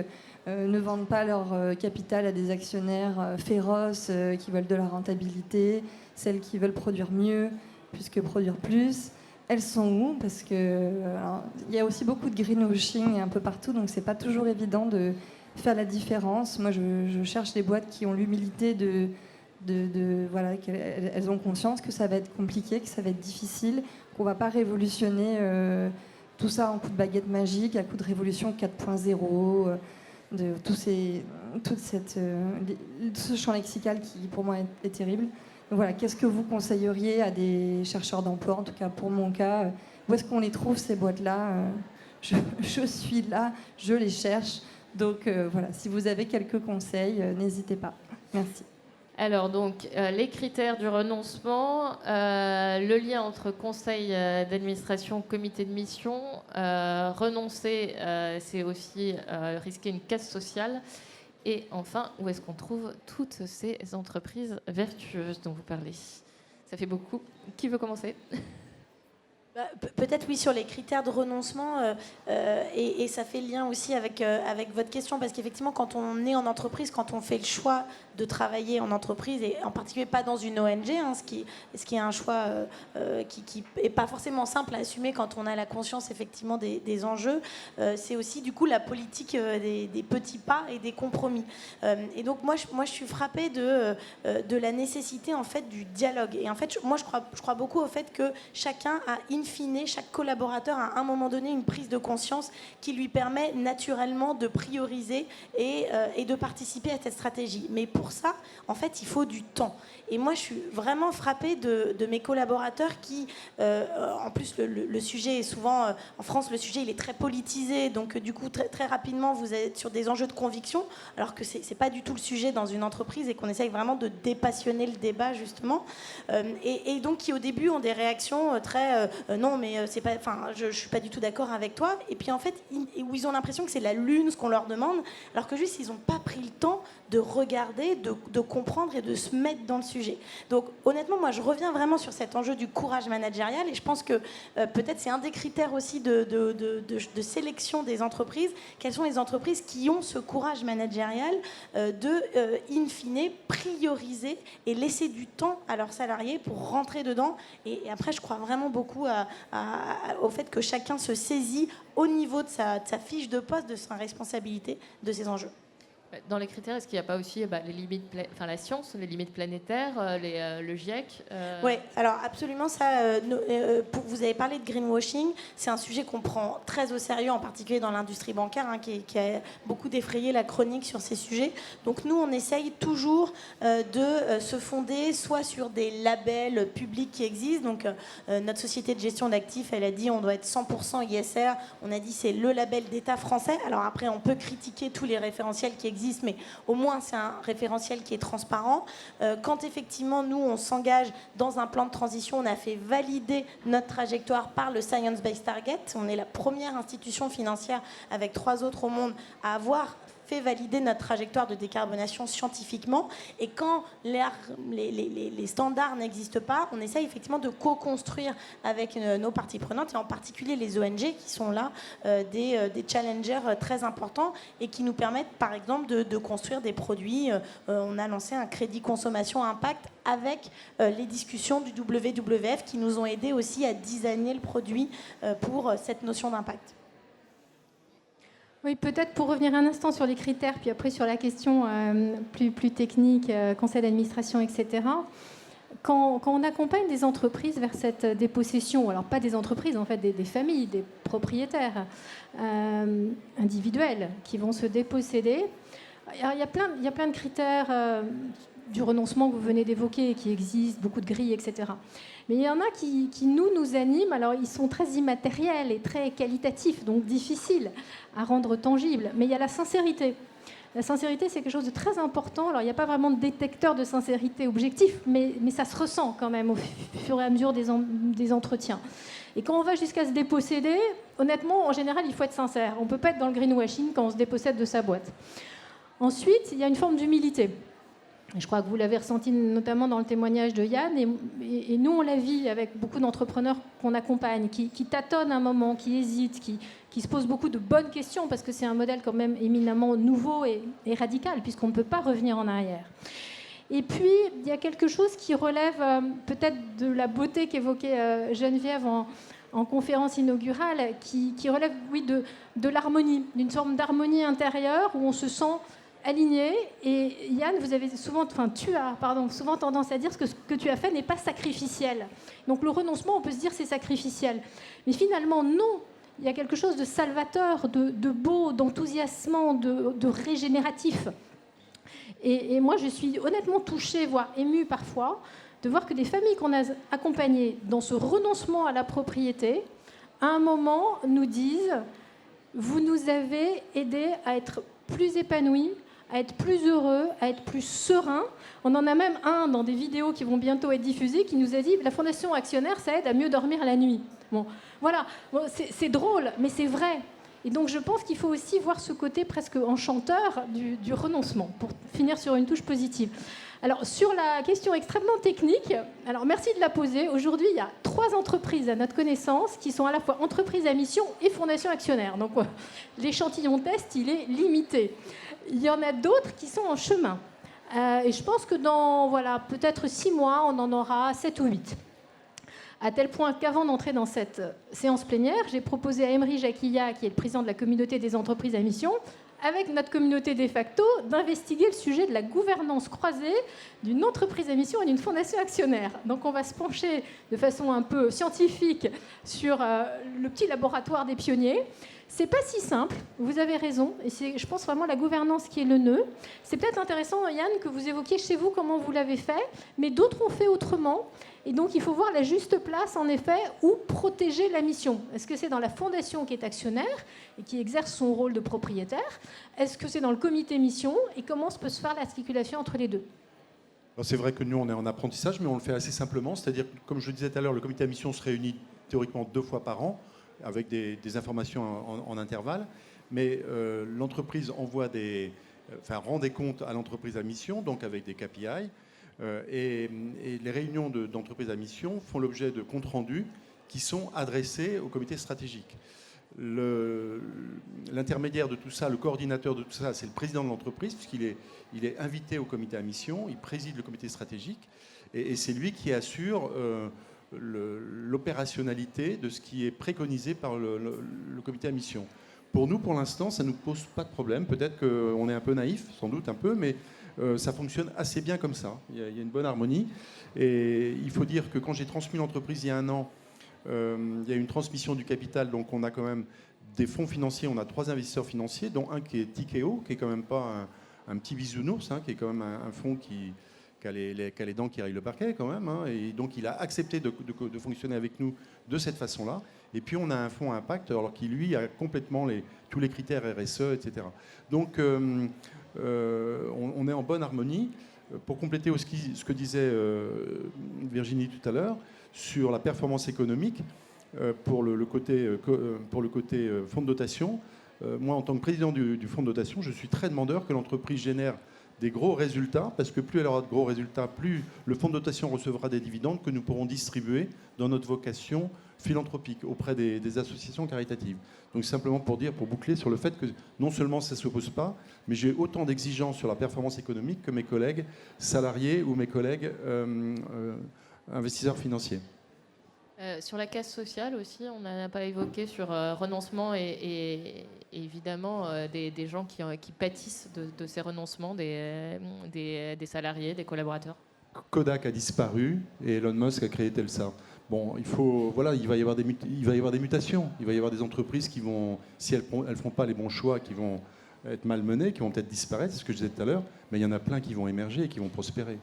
ne vendent pas leur capital à des actionnaires féroces qui veulent de la rentabilité, celles qui veulent produire mieux plus que produire plus, elles sont où? Parce que il y a aussi beaucoup de greenwashing un peu partout, donc c'est pas toujours évident de faire la différence. Moi, je cherche des boîtes qui ont l'humilité qu'elles ont conscience que ça va être compliqué, que ça va être difficile, qu'on ne va pas révolutionner tout ça en coup de baguette magique, à coup de révolution 4.0, de ce champ lexical qui pour moi est terrible. Donc voilà, qu'est-ce que vous conseilleriez à des chercheurs d'emploi, en tout cas pour mon cas, où est-ce qu'on les trouve ces boîtes-là? Je suis là, je les cherche. Donc voilà, si vous avez quelques conseils, n'hésitez pas. Merci. Alors donc, les critères du renoncement, le lien entre conseil d'administration, comité de mission, renoncer, c'est aussi risquer une casse sociale. Et enfin, où est-ce qu'on trouve toutes ces entreprises vertueuses dont vous parlez? Ça fait beaucoup. Qui veut commencer? Peut-être oui sur les critères de renoncement et ça fait lien aussi avec votre question parce qu'effectivement quand on est en entreprise, quand on fait le choix de travailler en entreprise et en particulier pas dans une ONG, ce qui est un choix qui est pas forcément simple à assumer quand on a la conscience effectivement des enjeux, c'est aussi du coup la politique des petits pas et des compromis. Et donc moi je suis frappée de la nécessité en fait du dialogue et en fait moi je crois beaucoup au fait que chacun a in fine, chaque collaborateur a à un moment donné une prise de conscience qui lui permet naturellement de prioriser et de participer à cette stratégie. Mais pour ça, en fait, il faut du temps. Et moi, je suis vraiment frappée de mes collaborateurs qui, en plus, le sujet est souvent, en France, le sujet, il est très politisé. Donc, du coup, très, très rapidement, vous êtes sur des enjeux de conviction, alors que ce n'est pas du tout le sujet dans une entreprise et qu'on essaye vraiment de dépassionner le débat, justement. Et donc, qui, au début, ont des réactions très... non, mais c'est pas, je suis pas du tout d'accord avec toi. Et puis en fait, où ils ont l'impression que c'est la lune ce qu'on leur demande, alors que juste ils n'ont pas pris le temps de regarder, de comprendre et de se mettre dans le sujet. Donc honnêtement, moi je reviens vraiment sur cet enjeu du courage managérial et je pense que peut-être c'est un des critères aussi de sélection des entreprises. Quelles sont les entreprises qui ont ce courage managérial in fine, prioriser et laisser du temps à leurs salariés pour rentrer dedans. Et après, je crois vraiment beaucoup au fait que chacun se saisit au niveau de sa fiche de poste, de sa responsabilité, de ses enjeux. Dans les critères, est-ce qu'il n'y a pas aussi les limites, la science, les limites planétaires, le GIEC Oui, alors absolument ça. Vous avez parlé de greenwashing, c'est un sujet qu'on prend très au sérieux, en particulier dans l'industrie bancaire, qui a beaucoup défrayé la chronique sur ces sujets. Donc nous, on essaye toujours de se fonder soit sur des labels publics qui existent. Donc notre société de gestion d'actifs, elle a dit on doit être 100% ISR. On a dit c'est le label d'État français. Alors après, on peut critiquer tous les référentiels qui existent, mais au moins c'est un référentiel qui est transparent. Quand effectivement nous on s'engage dans un plan de transition, on a fait valider notre trajectoire par le Science Based Target. On est la première institution financière avec 3 autres au monde à avoir fait valider notre trajectoire de décarbonation scientifiquement. Et quand les standards n'existent pas, on essaye effectivement de co-construire avec nos parties prenantes, et en particulier les ONG qui sont là, des challengers très importants et qui nous permettent par exemple de construire des produits. On a lancé un crédit consommation impact avec les discussions du WWF qui nous ont aidés aussi à designer le produit pour cette notion d'impact. Oui, peut-être pour revenir un instant sur les critères, puis après sur la question plus technique, conseil d'administration, etc. Quand on accompagne des entreprises vers cette dépossession, alors pas des entreprises, en fait, des familles, des propriétaires individuels qui vont se déposséder, il y a plein de critères du renoncement que vous venez d'évoquer, qui existent, beaucoup de grilles, etc. Mais il y en a qui nous animent. Alors, ils sont très immatériels et très qualitatifs, donc difficiles à rendre tangibles. Mais il y a la sincérité. La sincérité, c'est quelque chose de très important. Alors, il n'y a pas vraiment de détecteur de sincérité objectif, mais ça se ressent quand même au fur et à mesure des entretiens. Et quand on va jusqu'à se déposséder, honnêtement, en général, il faut être sincère. On ne peut pas être dans le greenwashing quand on se dépossède de sa boîte. Ensuite, il y a une forme d'humilité. Je crois que vous l'avez ressenti notamment dans le témoignage de Yann, et nous on la vit avec beaucoup d'entrepreneurs qu'on accompagne, qui tâtonnent un moment, qui hésitent, qui se posent beaucoup de bonnes questions, parce que c'est un modèle quand même éminemment nouveau et radical, puisqu'on ne peut pas revenir en arrière. Et puis, il y a quelque chose qui relève peut-être de la beauté qu'évoquait Geneviève en conférence inaugurale, qui relève, oui, de l'harmonie, d'une forme d'harmonie intérieure où on se sent aligné. Et Yann, tu as souvent tendance à dire que ce que tu as fait n'est pas sacrificiel. Donc le renoncement, on peut se dire c'est sacrificiel. Mais finalement, non. il y a quelque chose de salvateur, de beau, d'enthousiasmant, de régénératif. Et moi, je suis honnêtement touchée, voire émue parfois, de voir que des familles qu'on a accompagnées dans ce renoncement à la propriété, à un moment, nous disent « Vous nous avez aidés à être plus épanouis, à être plus heureux, à être plus sereins. » On en a même un dans des vidéos qui vont bientôt être diffusées qui nous a dit « La fondation actionnaire, ça aide à mieux dormir la nuit. » Bon, voilà, bon, c'est drôle, mais c'est vrai. Et donc je pense qu'il faut aussi voir ce côté presque enchanteur du renoncement, pour finir sur une touche positive. Alors sur la question extrêmement technique, alors merci de la poser. Aujourd'hui, il y a 3 entreprises à notre connaissance qui sont à la fois entreprises à mission et fondation actionnaire. Donc l'échantillon test, il est limité. Il y en a d'autres qui sont en chemin. Et je pense que dans peut-être 6 mois, on en aura 7 ou 8. À tel point qu'avant d'entrer dans cette séance plénière, j'ai proposé à Emery Jacquilla, qui est le président de la communauté des entreprises à mission, avec notre communauté de facto, d'investiguer le sujet de la gouvernance croisée d'une entreprise à mission et d'une fondation actionnaire. Donc on va se pencher de façon un peu scientifique sur le petit laboratoire des pionniers. C'est pas si simple, vous avez raison, et c'est, je pense, vraiment la gouvernance qui est le nœud. C'est peut-être intéressant, Yann, que vous évoquiez chez vous comment vous l'avez fait, mais d'autres ont fait autrement. Et donc, il faut voir la juste place, en effet, où protéger la mission. Est-ce que c'est dans la fondation qui est actionnaire et qui exerce son rôle de propriétaire? Est-ce que c'est dans le comité mission? Et comment peut se faire l'articulation entre les deux? Alors, c'est vrai que nous, on est en apprentissage, mais on le fait assez simplement. C'est-à-dire, comme je le disais tout à l'heure, le comité à mission se réunit théoriquement 2 fois par an, avec des informations en intervalle. Mais l'entreprise envoie rend des comptes à l'entreprise à mission, donc avec des KPI. Et les réunions d'entreprise à mission font l'objet de comptes rendus qui sont adressés au comité stratégique. L'intermédiaire de tout ça, le coordinateur de tout ça, c'est le président de l'entreprise, puisqu'il est invité au comité à mission, il préside le comité stratégique, et c'est lui qui assure l'opérationnalité de ce qui est préconisé par le comité à mission. Pour nous, pour l'instant, ça ne nous pose pas de problème. Peut-être qu'on est un peu naïf, sans doute un peu, mais ça fonctionne assez bien comme ça. Il y a une bonne harmonie. Et il faut dire que quand j'ai transmis l'entreprise il y a 1 an, il y a une transmission du capital, donc on a quand même des fonds financiers, on a 3 investisseurs financiers, dont un qui est Tikeo, qui est quand même pas un petit bisounours, qui est quand même un fonds qui a les dents qui rayent le parquet quand même, et donc il a accepté de fonctionner avec nous de cette façon-là. Et puis on a un fonds impact, alors qui lui a complètement tous les critères RSE, etc. Donc on est en bonne harmonie. Pour compléter ce que disait Virginie tout à l'heure sur la performance économique, pour le côté fonds de dotation, moi en tant que président du fonds de dotation, je suis très demandeur que l'entreprise génère des gros résultats, parce que plus elle aura de gros résultats, plus le fonds de dotation recevra des dividendes que nous pourrons distribuer dans notre vocation philanthropique auprès des associations caritatives. Donc simplement pour boucler sur le fait que non seulement ça ne s'oppose pas, mais j'ai autant d'exigences sur la performance économique que mes collègues salariés ou mes collègues investisseurs financiers. Sur la casse sociale aussi, on n'a pas évoqué sur renoncement et évidemment des gens qui pâtissent de ces renoncements, des salariés, des collaborateurs. Kodak a disparu et Elon Musk a créé Telsa. Bon, il va y avoir des mutations. Il va y avoir des entreprises qui vont, si elles ne font pas les bons choix, qui vont être malmenées, qui vont peut-être disparaître, c'est ce que je disais tout à l'heure, mais il y en a plein qui vont émerger et qui vont prospérer.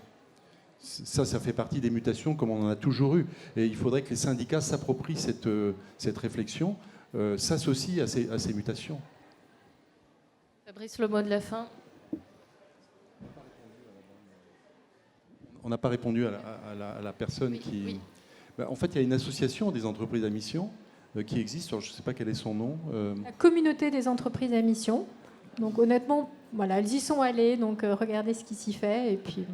Ça fait partie des mutations comme on en a toujours eu. Et il faudrait que les syndicats s'approprient cette réflexion, s'associent à ces mutations. Fabrice, le mot de la fin. On n'a pas répondu à la personne qui... Oui. Ben, en fait, il y a une association des entreprises à mission qui existe. Alors, je ne sais pas quel est son nom. La communauté des entreprises à mission. Donc honnêtement, voilà, elles y sont allées. Donc regardez ce qui s'y fait. Et puis...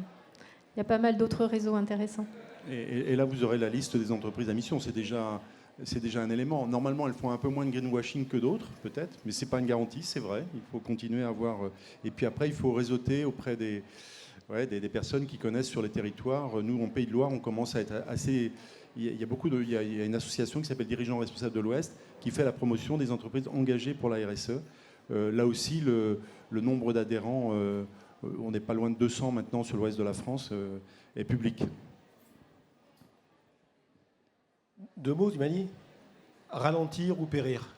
il y a pas mal d'autres réseaux intéressants. Et là, vous aurez la liste des entreprises à mission. C'est déjà un élément. Normalement, elles font un peu moins de greenwashing que d'autres, peut-être, mais ce n'est pas une garantie, c'est vrai. Il faut continuer à avoir... Et puis après, il faut réseauter auprès des personnes qui connaissent sur les territoires. Nous, en Pays de Loire, on commence à être assez... Il y a une association qui s'appelle Dirigeants Responsables de l'Ouest qui fait la promotion des entreprises engagées pour la RSE. Là aussi, le nombre d'adhérents... on n'est pas loin de 200 maintenant sur l'ouest de la France, est public. 2 mots, tu m'as dit ? Ralentir ou périr ?